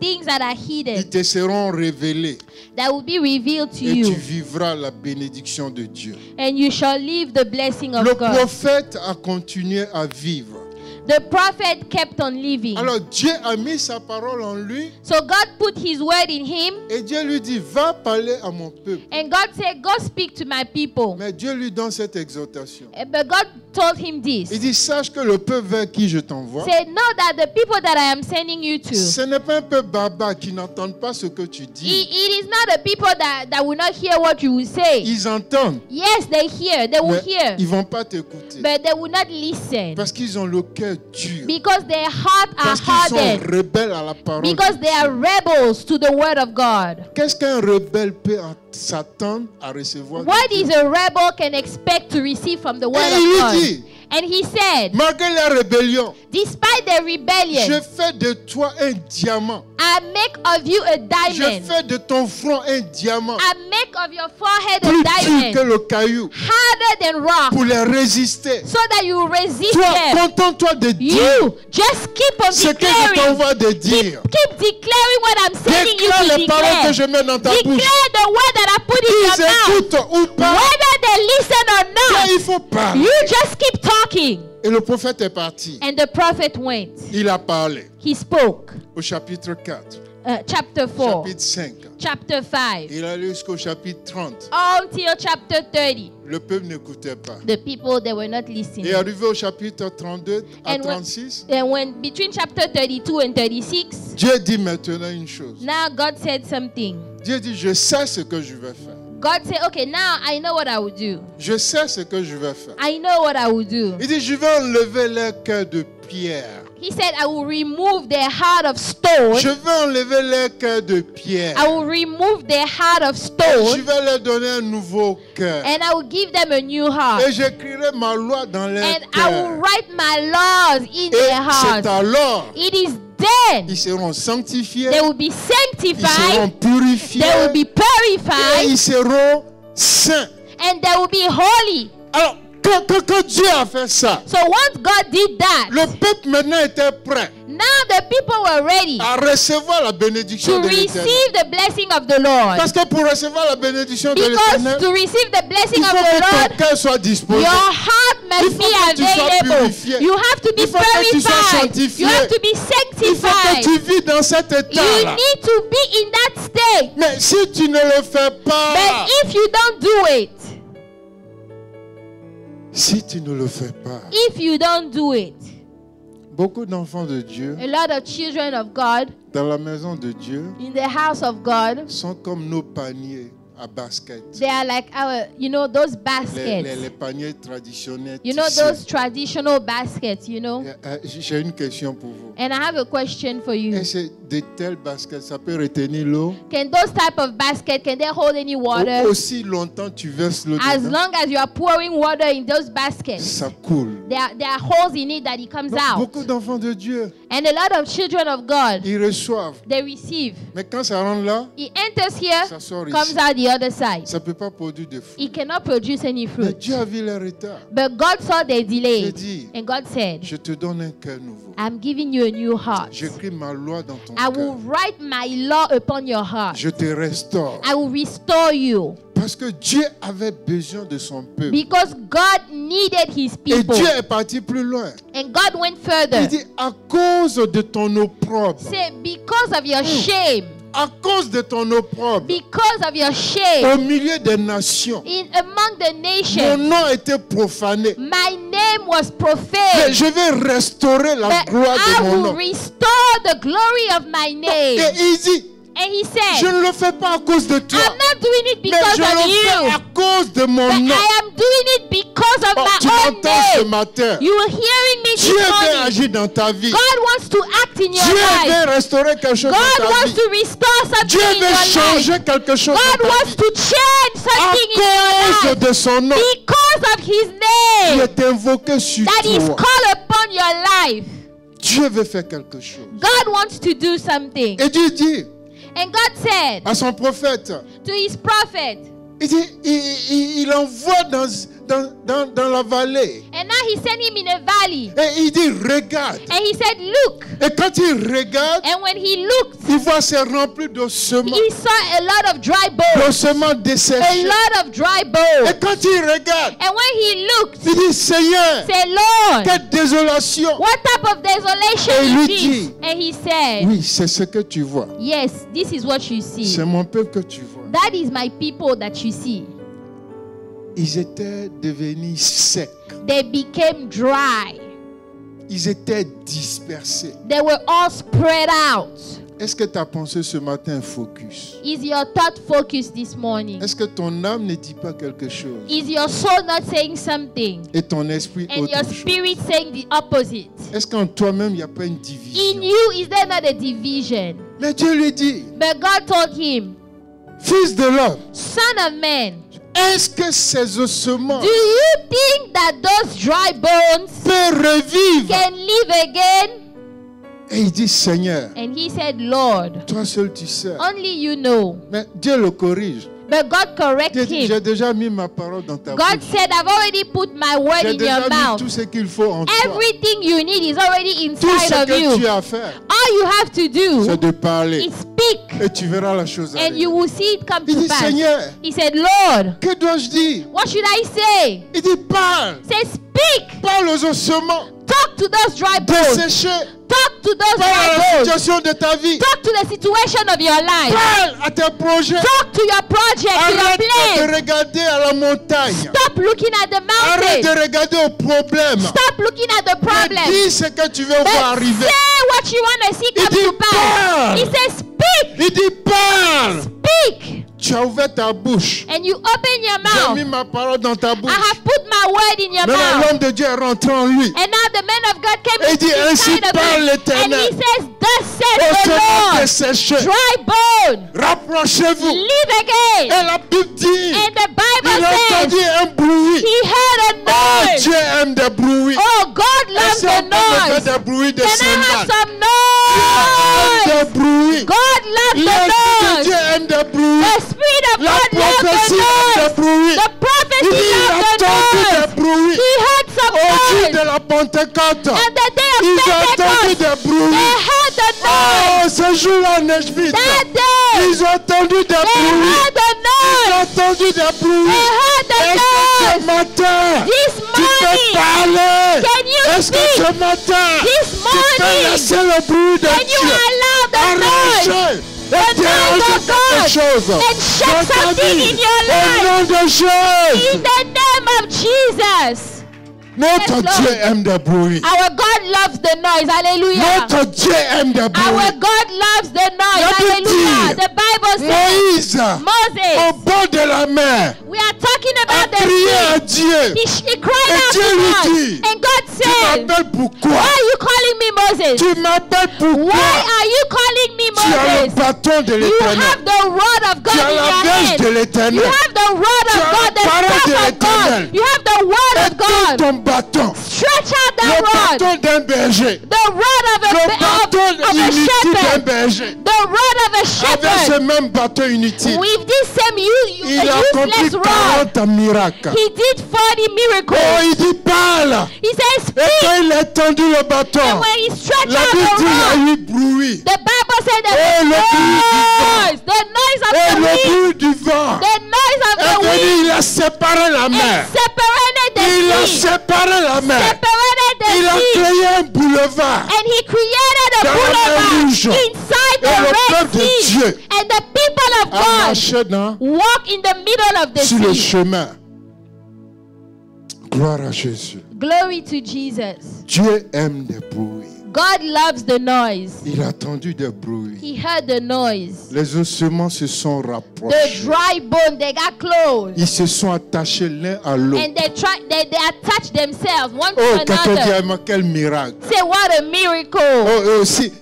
things that are qui hidden, te seront révélées that will be revealed to et tu you. vivras la bénédiction de Dieu. And you shall live the blessing of Le God. prophète a continué à vivre. The prophet kept on living. Alors Dieu a mis sa parole en lui So God put his word in him, et Dieu lui dit, va parler à mon peuple. and God said, go speak to my people. Mais Dieu lui donne cette exhortation. But God told him Il this. dit, sache que le peuple vers qui je t'envoie, Say, know that the people that I am sending you to, ce n'est pas un peuple barbare qui n'entendent pas ce que tu dis. it is not the people that will not hear what you will say. Ils entendent, Yes, they hear, they will mais hear, ils ne vont pas t'écouter. but they will not listen. Parce qu'ils ont le cœur dur. Because their heart are Parce qu'ils sont hardened. rebelles à la parole. Because de they Dieu. are rebels to the word of God. Qu'est-ce qu'un rebelle peut s'attendre à recevoir de What Dieu? is a rebel can expect to receive from the word Et of il God? dit, And he said, malgré la rébellion, despite their je rebellion, fais de toi un diamant. I make of you a Je diamond. fais de ton front un diamant. I make of your forehead Plus a dur que diamond, le caillou. harder than rock, Pour les résister. so that you resist Toi, them. contente-toi de dire You just keep on ce que je declaring. t'envoie de dire. Keep declaring what I'm sending you Déclare to les paroles que declare. je mets dans ta bouche. Declare the word that I put in Ils your mouth. écoutent ou pas. Whether they listen or Toi, il not, faut parler. you just keep talking. Et le prophète est parti. And the prophet went. Il a parlé. He spoke. Au chapitre 4, Chapter 4, chapitre 5. chapter 5, Il allait jusqu'au chapitre 30. until chapter 30. Le peuple n'écoutait pas. The people, they were not listening. Et arrivé au chapitre 32 à And when- 36, And when between chapter 32 and 36, Dieu dit maintenant une chose. now God said something. Dieu dit, je sais ce que je vais faire. God said, okay, now I know what I will do. Je sais ce que je vais faire. I know what I will do. Il dit, je vais enlever leur cœur de pierre. He said, I will remove their heart of stone. Je vais enlever leur cœur de pierre. I will remove their heart of Je stone. vais leur donner un nouveau cœur. And I will give them a new heart. Et j'écrirai ma loi dans leur And I will cœur. write my laws in Et their c'est hearts. alors, It is then ils seront sanctifiés, they will be ils seront sanctified, purifiés, they will be et purified, ils seront saints. and they will be holy. Alors, quand Dieu a fait ça, So once God did that, le peuple maintenant était prêt now the people were ready à recevoir la bénédiction to de l'Éternel. receive the blessing of the Lord. Parce que pour recevoir la bénédiction de Because l'Éternel, to receive the blessing il of faut the que ton Lord, cœur soit disposé. your heart Il must faut be que tu sois available. purifié. You have to be Il faut que tu sois purified. sanctifié. You have to be Il faut que sanctified. tu vis dans cet You état-là. need to be in that state. Mais si tu ne le fais pas, But if you don't do it, si tu ne le fais pas, if you don't do it, beaucoup d'enfants de Dieu a lot of children of God dans la maison de Dieu in the house of God, sont comme nos paniers à basket. they are like our, those Les baskets. paniers traditionnels. You know tissés. those traditional baskets, J'ai une question pour vous. And I have a question for you. Est-ce que de tels baskets, ça peut retenir l'eau? Can those type of baskets, can they hold any water? Aussi longtemps tu verses l'eau As dedans, long as you are pouring water in those baskets, ça coule. there are holes in it that it comes Donc, out. beaucoup d'enfants de Dieu, And a lot of children of God, ils reçoivent. they receive. Mais quand ça rentre là, It enters here, ça sort comes ici. out the other side. Ça ne peut pas produire de fruits. It cannot produce any Mais fruit. Dieu a vu leur état. But God saw their J'ai delay. dit, And God said, je te donne un cœur nouveau. I'm giving you a new heart. J'écris ma loi dans ton I will cœur. write my law upon your heart. Je te restaure. I will restore you. Parce que Dieu avait besoin de son peuple. Because God needed his Et people. Dieu est parti plus loin. And God went Il further. dit, à cause de ton opprobre, Say, because of your shame, à cause de ton opprobre, because of your au shame, milieu des nations, among the mon nations, nom a été profané. my name was Mais profaned. je vais restaurer la But gloire I de mon will nom. restore the glory of my Et name. il dit, And he je said, ne le fais pas à cause de toi, I'm not doing it mais because je of le fais you, à cause de mon but nom. I am doing it because because of Oh, tu my own m'entends ce name. matin. You are hearing me Dieu this veut morning. agir dans ta vie. God wants to act in your Dieu life. veut restaurer quelque chose God dans ta wants vie. to restore Dieu something in veut your life. changer quelque chose God dans ta wants vie. to change something in À your cause life de son nom, because of His il name est invoqué sur that is toi. called upon your life. Dieu veut faire quelque chose. God wants to do something. Et Dieu dit And God said à son prophète, to His prophet, il dit, il envoie dans la vallée. and now He sent him in a valley. Et il dit, regarde. And He said, look. Et quand il regarde, And when he looked, il voit c'est rempli d'ossements. he saw a lot of dry bones. D'ossements A desséchés. lot of dry Et bones. quand il regarde, And when he looked, il dit, Seigneur, said, Lord, quelle désolation. what type of desolation Et il is lui this? dit, And he said, oui, c'est ce que tu vois. yes, this is what you see. C'est mon peuple que tu vois. That is my people that you see. Ils étaient devenus secs. They became dry. Ils étaient dispersés. They were all spread out. Est-ce que ta pensée ce matin est focus? Is your thought focused this morning? Est-ce que ton âme ne dit pas quelque chose? Is your soul not saying something? Et ton esprit And autre your chose? spirit saying the opposite? Est-ce qu'en toi-même, il n'y a pas une In division? you, is there not a division? Mais Dieu lui dit, But God told him, fils de l'homme, Son of man, est-ce que ces ossements do you think that those dry bones peuvent revivre? can live again? Et il dit, Seigneur, And he said, Lord, toi seul tu sais. only you know. Mais Dieu le corrige. But God Dieu corrected dit, j'ai him. déjà mis ma parole dans ta God bouche. said, I've already put my word J'ai in déjà your mis mouth. tout ce qu'il faut en toi. Everything you need is already Tout inside ce of que tu you. as à faire, All you have to c'est do de parler. is speak, Et tu verras la chose and arriver. you will see it come Il to dit, pass. Seigneur, He said, Lord, que dois-je dire? what should I say? Il dit, parle. Say, speak. Parle aux ossements Talk to those dry bones. desséchés. Talk to those Parle à la dry bones. situation de ta vie. Talk to the situation of your life. Parle à tes projets. Talk to your project, to your Arrête plans. de regarder à la montagne. Stop looking at the Arrête de mountain. regarder aux problèmes. Stop looking at the Mais problem. dis ce que tu veux But voir arriver. say what you want to see Il come dit, to pass. parle. He says, speak, Il dit, parle. speak. Tu as ouvert ta bouche. And you open your J'ai mis mouth. ma parole dans ta I bouche. have put my word in your Maintenant, mouth. l'homme de Dieu est rentré en lui. And now the man of God came Et il dit, ainsi inside of parle him. And l'Éternel. he says, thus said Aux the ossements Lord, desséchés, dry bone, rapprochez-vous. live Et again. la Bible dit, And the il Bible a says, entendu un bruit. he heard a Oh, noise. Dieu aime des bruits. Oh, God loves Est-ce the qu'on peut me faire noise. des bruits de Can I have cymbales? some Des noise? bruits. God loves the L'Esprit de noise. Dieu aime des bruits. The Spirit of La God loves prophétie the aime noise. des bruits. The Il prophecy dit, il a loves the entendu noise. des bruits. He heard some Au jour noise. de la Pentecôte, And the day ils of ont entendu Pentecost, des bruits. they heard the Oh, noise. ce jour-là en Égypte, That day, ils ont entendu des they bruits. heard the Ils ont noise. entendu des bruits. They heard the Est-ce que ce noise. matin, This tu peux morning, parler? can you Est-ce que speak? ce matin, This tu peux morning, laisser le bruit de can you Dieu allow the noise arracher the et noise déranger of God quelque chose and shake dans ta something vie? in your Au life? nom de Jésus, In the name of Jesus. notre Yes, Lord. Dieu aime des bruits. Our God loves the noise. Hallelujah. Notre Dieu aime des Our bruits. God loves the noise. La Bible Hallelujah. dit, The Bible says, Moïse, au Moses, bord de la mer, we are talking a about the crié à sea. Dieu. He cried Et out Dieu to lui God. dit, And God Tu said, m'appelles pourquoi? why are you calling me Moses? Tu m'appelles Why pourquoi? are you calling me Tu as le Moses? bâton de You l'Éternel. have the rod of Tu God as in la your verge de hand. You l'Éternel. have the rod Tu of as God, la the parole de staff of l'Éternel. God. You have the word Et of tout God. ton bâton, Stretch out le that rod. bâton d'un berger, The rod of le bâton a inutile d'un shepherd. berger, The rod of a avec ce shepherd. même bâton inutile, With this same il a accompli useless rod, 40 miracles. he did 40 Oh, miracles. il dit parle. He says, Et speak. quand il a tendu le And bâton, when he stretched la out Bible the dit il y a rod, eu bruit. the Bible said that Oh, le bruit the noise of Et the le wind, bruit du vent the noise of est the venu, wind, il a séparé la mer. and separated Il a the sea, séparé la mer. separated the Il a sea, créé un boulevard. and he created a Dans la mer boulevard Rouge. inside Et the le Red peuple de Sea, Dieu and the people of a God marché dans, walk in the middle of the sur le sea. chemin. Gloire à Jésus. Glory to Jesus. Dieu aime des bruits. God loves the noise. Il a entendu des bruits. He heard the noise. Les ossements se sont The rapprochés. dry bone, they got close. Ils se sont attachés l'un à l'autre. And they attach themselves one to Oh, quelqu'un dit, another. ah, quel miracle. Say, what a miracle. Oh, si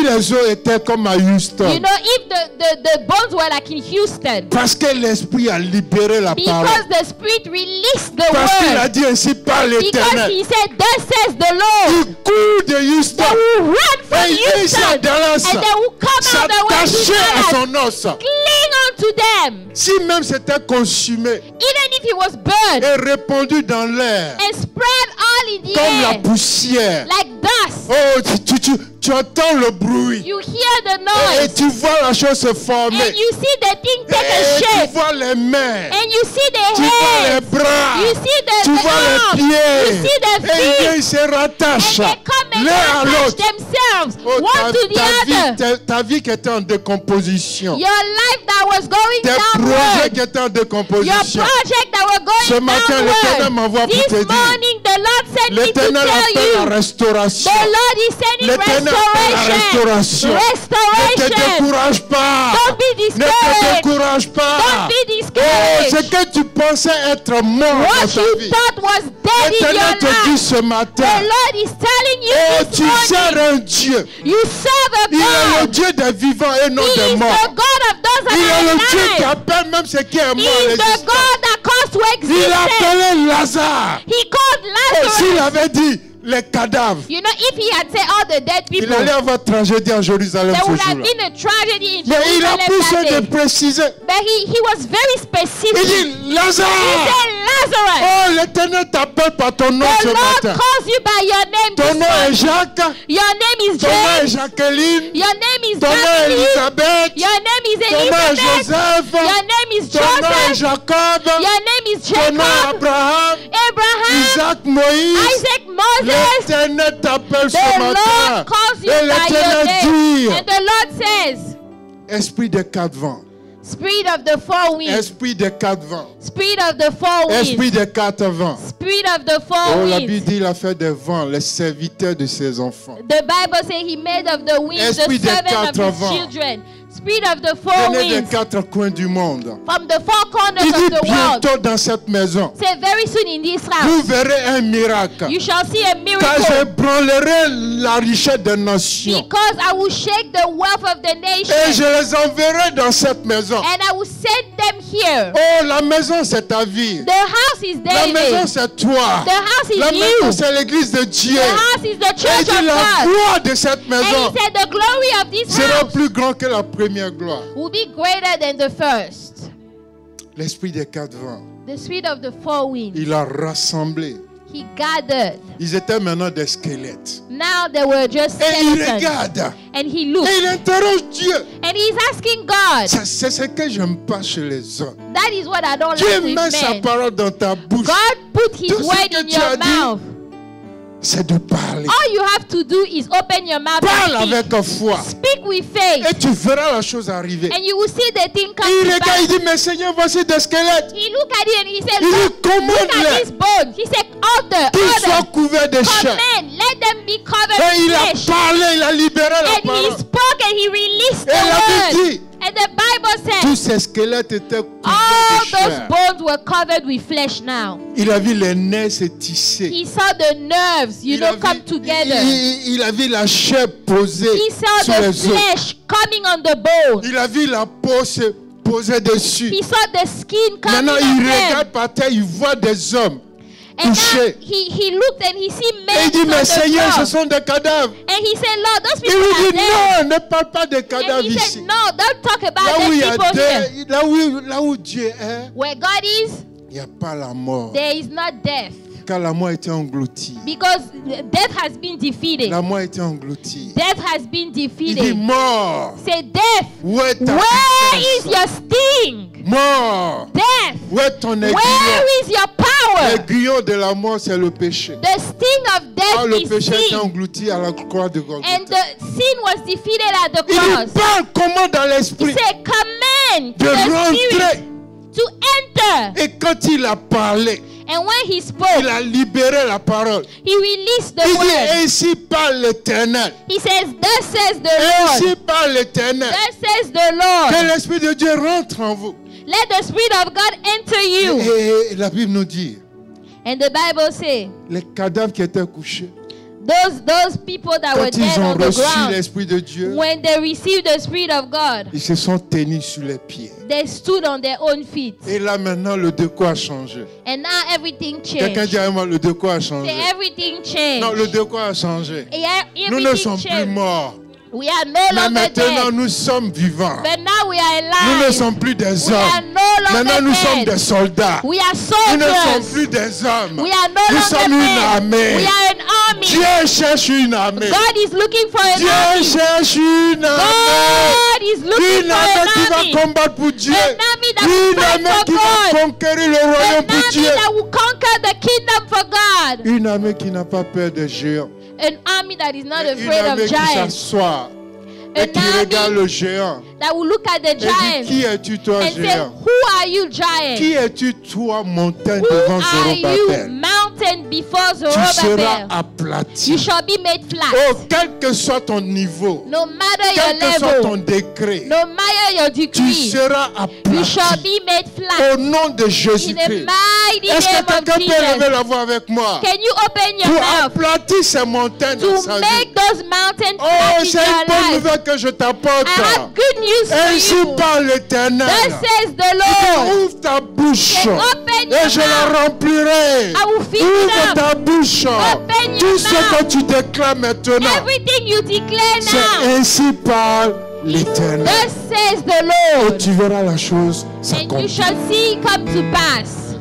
les os étaient comme à Houston, You know, if the bones were like in Houston, parce que l'Esprit a libéré la parole, because the Spirit released the parce qu'il a word, dit ainsi par because l'Éternel, he said, thus says the Lord, il court de Houston, they will run from et il Houston, s'adresse, and they will come out the way to s'attacher à Dallas, son os. cling onto them, Si même c'était consumé even if it was burned et répandu dans l'air, and spread all in the comme la air, poussière, like dust. oh, tu entends le bruit, You hear the et noise, tu vois la chose se former, and you see the thing take a et tu shape, vois les mains, and you see the tu vois les hands, bras, you see tu the vois les arms, pieds, you see the et feet, ils se rattachent and they come and l'un à attach l'autre. themselves Oh, one to the other. ta vie qui était en décomposition, Your life that was going tes projets downward, qui étaient en your décomposition. project that were Ce going matin, l'Éternel m'envoie downward. pour te This dire, morning, the Lord sent me to l'Éternel tell appelle la you, restauration. the Lord is sending L'Éternel appelle la restauration. Ne te restoration. décourage pas. Don't be Ne te discouraged. décourage pas. Don't be Oh, discouraged. ce que tu pensais être mort dans What ta you vie, thought was dead in your l'Éternel te dit life, ce the matin, Lord is telling you oh, this tu morning, sers un Dieu. you serve a Il est le God. Dieu des vivants et non He des is the morts. God of those Il est le Dieu qui alive. appelle même ce qui est He mort à is the l'existence. God that caused to Il exist. a appelé Lazare. He called Oh, s'il Lazarus. avait dit les cadavres, You know, if he had said all the dead il people, allait avoir tragédie en Jérusalem there ce would have jour-là. been a tragedy in Mais il a Jerusalem poussé that de day. préciser. But he was very Il specific. dit He Lazare. said, Lazarus, Oh, l'Éternel t'appelle par ton nom the ce Lord matin. calls you by your name Ton this nom est morning. Jacques. Your name is Ton nom est James. Jacqueline. Your name is Ton nom est Jacqueline. Elisabeth. Your name is Ton nom est Elizabeth. Joseph. Your name is Ton nom est Joseph. Jacob. Your name is Ton nom est Jacob. Abraham. Abraham. Isaac, Moïse. Isaac, Moses. L'Éternel t'appelle ce The matin. Lord calls you Et by your l'Éternel name. dit, And the Lord says, Esprit des quatre vents. Spirit of the four winds. Esprit des quatre vents. Spirit of the four Esprit winds. des quatre vents. Spirit of the four Oh, la Bible winds. dit, il a fait des vents, les serviteurs de ses enfants. The Bible says he made of the winds the Esprit des servant of quatre his vents. children. Spirit of the four Venez des winds. quatre coins du monde. From the four corners Il of dit the world. bientôt dans cette maison, Say very soon in this vous house, verrez un miracle. you shall see a Car miracle. j'ébranlerai la richesse des nations. Because I will shake the wealth of the Et je nation. les enverrai dans cette maison. And I will send them here. Oh, la maison, c'est ta vie. The house is La maison, David. c'est toi. The house is La maison, you. c'est l'église de Dieu. The house is the Et church dit of la God. gloire de cette And maison he said the glory of this sera house plus grand que la première gloire. will be greater than the first. L'esprit des quatre vents, The spirit of the four winds. il a rassemblé. He gathered. Ils étaient maintenant des squelettes. Now they were just Et il skeletons. regarde. And he Et looked. il interroge Dieu. And he's asking God. C'est ce que j'aime pas chez les hommes. That is what I don't Dieu like with met sa men. parole dans ta bouche. God put his Tout ce word que in tu your as dit, mouth. C'est de parler. All you have to do is open your mouth Parle and speak. avec foi. Speak with faith. Et tu verras la chose arriver. And you will see the thing come Il to regarde, pass. il dit, mais Seigneur, voici des squelettes. He looked at it and he said, Il dit, look at commande-les this bone. He said, order, qu'ils soient order. couverts de chair. Command, let them be covered Et il in a flesh. parlé, il a libéré la And he parole. spoke and he released Et la the Bible word. dit, And the Bible tous says, ces squelettes étaient couverts all de those chair. bones were covered with flesh now. Il a vu les nerfs se tisser. He saw the nerves, you know, come together. Il a vu la chair posée He saw sur the les os. flesh coming on the bone. Il a vu la peau se poser dessus. He saw the skin coming Maintenant, on il them. regarde par terre, il voit des hommes And now touchés. he looked and he see Et men il dit, on mais the Seigneur, ce ground. sont des cadavres. And he said, Lord, those Il people lui are dit, dead. non, ne parle pas de cadavres And he ici. said, no, don't talk Là about où, il y dead a people here. là où Dieu est, Where God is, il n'y a pas la mort. there is not death. Car la mort a été engloutie. Because death has been defeated. La mort a été engloutie. Death has been Il dit, defeated. mort, Say, death, où est ta where is puissance? your sting? Mort, Death, où est ton aiguillon? where is your power? L'aiguillon de la mort, c'est le péché. The sting of Ah, death le is péché a été sin. englouti à la croix de Golgotha. And the sin was defeated at the Il cross. parle comment dans He l'esprit said, command de to the rentrer. spirit to enter. Et quand il a parlé, And when he il spoke, a libéré la parole. he released the Il dit, word. ainsi parle l'Éternel. He says, thus says the Lord. Ainsi parle l'Éternel. Thus says the Que Lord. l'Esprit de Dieu rentre en vous. Let the Spirit of God enter you. Et la Bible nous dit, And the Bible says, les cadavres qui étaient couchés, those people that were quand ils dead ont on the reçu ground, l'Esprit de Dieu, when they received the Spirit of God, ils se sont tenus sur les pieds. they stood on their own feet. Et là maintenant, le décor a changé. And now everything Quelqu'un changed. dit à moi, le décor a changé. Say, everything Non, changed. le décor a changé. Yeah, Nous ne everything sommes plus changed. morts. We are no Mais longer maintenant, dead. nous sommes vivants. But now we are Nous ne alive. sommes plus des We are hommes. no Maintenant, longer nous sommes dead. des soldats. We are Nous ne sommes soldiers. plus des hommes. We are no Nous longer sommes une men. armée. We are an army. Dieu cherche une armée. God is looking for an Dieu army. cherche une armée. God is looking Une for armée an qui va army. combattre pour Dieu. An army that will Une fight armée for qui va God. conquérir le An royaume pour army Dieu. that will conquer the kingdom for God. Une armée qui n'a pas peur des géants. An army that is not Mais une afraid armée of qui giants. s'assoit et An qui regarde army le géant. that will look at the Et dit, giants qui es-tu toi, and say, géant? who are you, giant? Qui es-tu toi, montagne Who devant are you, Zorobabel? mountain before Tu seras Zerubbabel? aplati. You shall be made flat. Oh, quel que soit ton niveau, No matter your quel que soit ton level, décret, no matter your tu degree, seras you shall aplati. be made flat. Au nom de In the Jésus-Christ. mighty Est-ce que name of quelqu'un peut lever Jesus. la voix avec moi? Can you open your Pour mouth aplatir ces montagnes dans to sa vie. make those mountains Oh, flat in c'est une your bonne life? nouvelle que je t'apporte. I have good news Ainsi for you. parle l'Éternel. Thus says the Lord. Ouvre ta bouche Say, open et your je mouth. la remplirai. I will fill Ouvre it up. ta bouche. Open Tout your ce que mouth. tu déclares maintenant, Everything you declare c'est now. ainsi parle l'Éternel. Thus says the Et Lord. tu verras la chose And you s'accomplir. shall see it come to pass.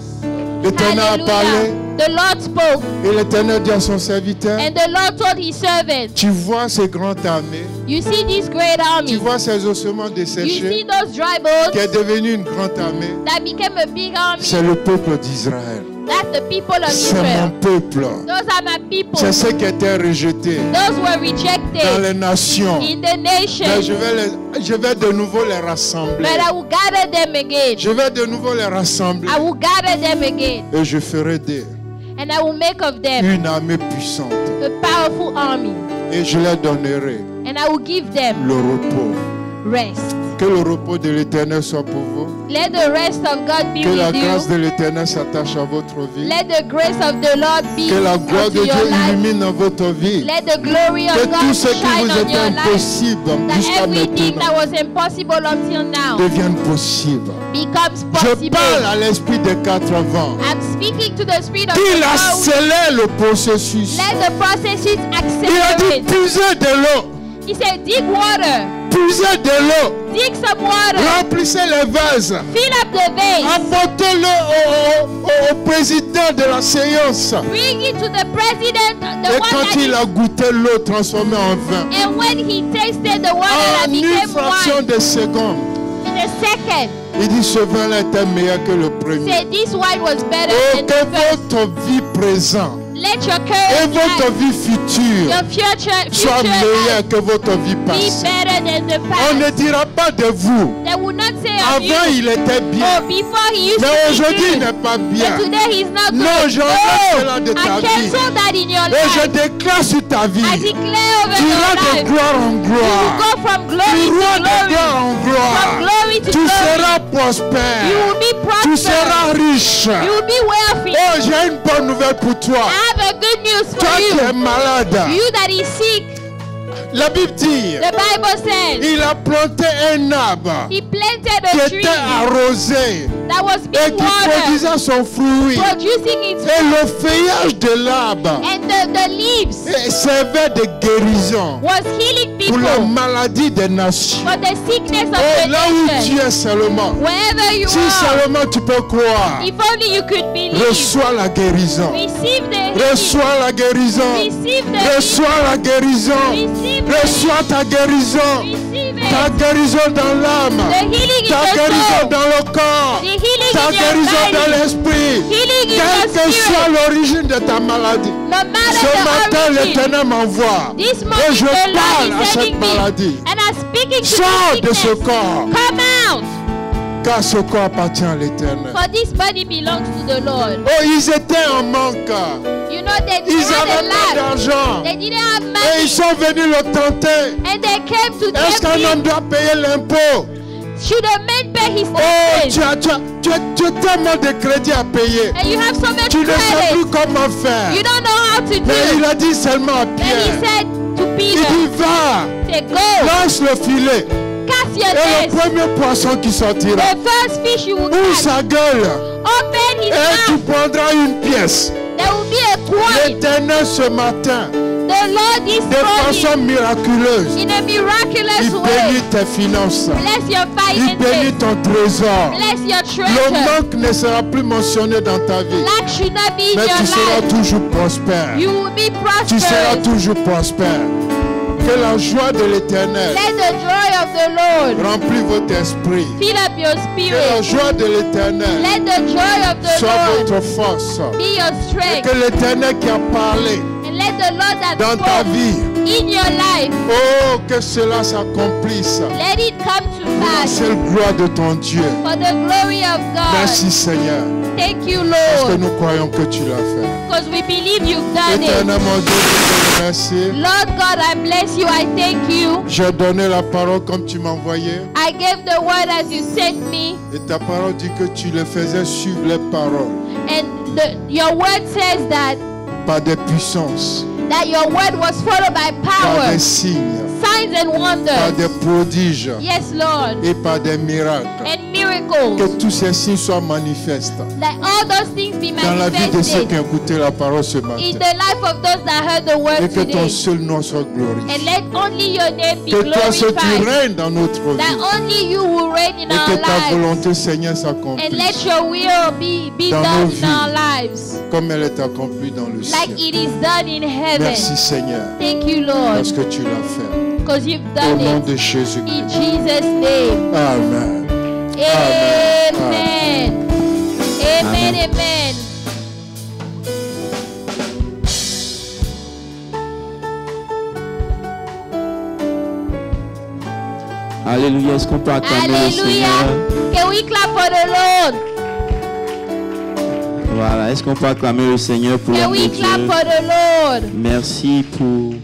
L'Éternel a parlé Hallelujah. The Lord spoke. et l'Éternel dit à son serviteur, And the Lord told his servant, tu vois ces grandes armées, you see this great tu army. vois ces ossements You see desséchés those dry qui est bones devenu une grande armée. that became a big army. C'est le peuple d'Israël. That's the people of C'est mon Israel. peuple. Those are my people. C'est ceux qui étaient rejetés Those were dans rejected les nations. in the Mais nation. je vais de nouveau les rassembler. But I will gather them again. Je vais de nouveau les rassembler. I will gather them again. Et je ferai d'eux And I will make of them une armée puissante. a powerful army. Et je leur donnerai And I will give them le repos. rest. Que le repos de l'Éternel soit pour vous. Let the rest of God be Que la with grâce you. de l'Éternel s'attache à votre vie. Let the grace of the Lord be Que la gloire de unto Dieu your life. illumine dans votre vie. Let the glory Que of tout God ce qui shine vous on était your life. impossible That jusqu'à everything that maintenant was impossible until now devienne possible. becomes Je possible. parle à l'esprit des 4 vents. I'm speaking to the spirit of Qu'il the Lord. accélère le processus. Let the processes Il a dit accelerate. puisez de l'eau. He said, dig water. Puisez de l'eau. Dig some water. Remplissez les vases. Fill up the vase. Apportez-le au président de la séance. Bring it to the president, the Et one quand that il a goûté l'eau transformée en vin, and when he tasted the water en that une became fraction wine de seconde, in a second, il dit ce vin-là était meilleur que le premier. said this wine was better Oh, than que the first. votre vie présente Let your et current votre life, vie future your future soit life meilleure que votre vie be passée. better than the On ne past. dira pas de vous. They will not say of you, Avant, il était bien. oh, before he used Mais to be aujourd'hui, il good, n'est pas bien. but today he's not Non, good. j'enlève cela de ta I vie. cancel that in your Et je life. déclare sur ta I vie. declare over Tu your iras de life. gloire en You will gloire. go from glory Tu to iras de glory. gloire en From gloire. glory to Tu glory. seras You prospère. will be Tu prosperous. seras riche. You will be wealthy. Oh, j'ai une bonne nouvelle pour toi. I have a good news Toi for qui es you. malade. You that is sick, La Bible dit, the Bible says, il a planté un arbre he planted qui a tree était arrosé that was et being qui watered, produisait son fruit. producing its Et le feuillage de l'arbre and the leaves servait de guérison was healing pour la people maladie des nations. for the sickness of Oh, the là où nation. tu es seulement, Wherever you si are, seulement tu peux croire, if only you could believe, reçois la guérison. receive the healing, Reçois la guérison. receive the healing, Reçois la guérison. receive the Reçois ta guérison. receive Ta it. guérison dans l'âme. The healing in Ta your guérison soul, dans le corps. the healing Ta in your guérison dans body, l'esprit. healing in Quelle your que soit spirit, l'origine de ta maladie. no matter Ce matin, the origin. l'Éternel m'envoie. This Et morning je the parle Lord à is cette sending me, maladie. and I'm speaking to Sors the de ce sickness. corps. Come out. Car ce corps appartient à l'Éternel. For this body belongs to the Lord. Oh, ils étaient en manque. You know, they Ils had a n'avaient pas lack. d'argent. They didn't have Et ils money. sont venus le tenter. And they came to Est-ce qu'un tempt homme him. doit payer l'impôt? Should a man pay his Oh, taxes? tu as tellement de crédits à payer. And you have so much Tu ne sais credit. plus comment faire. You don't know how to Mais il do. a dit seulement à Then he Pierre. said to Il Peter, dit va, say, go, lance le filet. cast your Et le net. premier poisson qui sortira, The first fish you will ouvre catch, sa gueule. open his Et tu mouth. prendras une pièce. There will be a coin. L'Éternel ce matin, The Lord is de façon running miraculeuse, in a miraculous il way. bénit tes finances. Bless your Il bénit finances. ton trésor. Bless your Le treasure. manque ne sera plus mentionné dans ta vie. Lack should not be in Mais your tu seras life. toujours prospère. You will be Tu seras prosperous. toujours prospère. Que la joie de l'Éternel Let the joy of the Lord remplit votre esprit. fill up your Que la spirit. joie de l'Éternel Let the joy of the soit Lord votre force. be your Et strength. que l'Éternel qui a parlé And let the Lord that dans ta spoke vie, in your life, oh, que cela s'accomplisse. let it come to Pour la pass seule gloire de ton Dieu. for the glory of Merci God. Seigneur. Thank you, Parce que Lord, nous croyons que tu l'as fait. because we believe you've done Éternel it. mon Dieu, je te remercie. Lord God, I bless you. I thank you. J'ai donné la parole comme tu m'as envoyé. I gave the word as you sent me, Et ta parole dit que tu les faisais suivre les paroles and your word says that par des puissances, your word was followed by par power, des signes, signs and par wonders. des prodiges Yes, Lord, et par des miracles. and miracles. Que tous ces signes soient manifestes That all those things be dans la vie de ceux qui manifested ont écouté la parole ce in matin. the life of those that heard the Et word que ton today. seul nom soit glorifié. And let only your name be Que toi seul tu glorified. règnes dans notre vie. That only you will reign in Et our que ta lives. volonté, Seigneur, And s'accomplisse let your will be Dans done nos in vies. our lives. comme elle est accomplie dans le Like ciel. it is done in heaven. Merci Seigneur, Thank you, Lord, parce que tu l'as fait. because you've Au done nom it. de Jésus. In Jesus' name. Amen. Amen. Amen. Amen. Alléluia. Est-ce qu'on peut acclamer le Hallelujah. Seigneur? Can we clap for the Lord? Voilà. Est-ce qu'on peut acclamer le Seigneur pour Can l'homme de we Dieu? clap for the Lord? Merci pour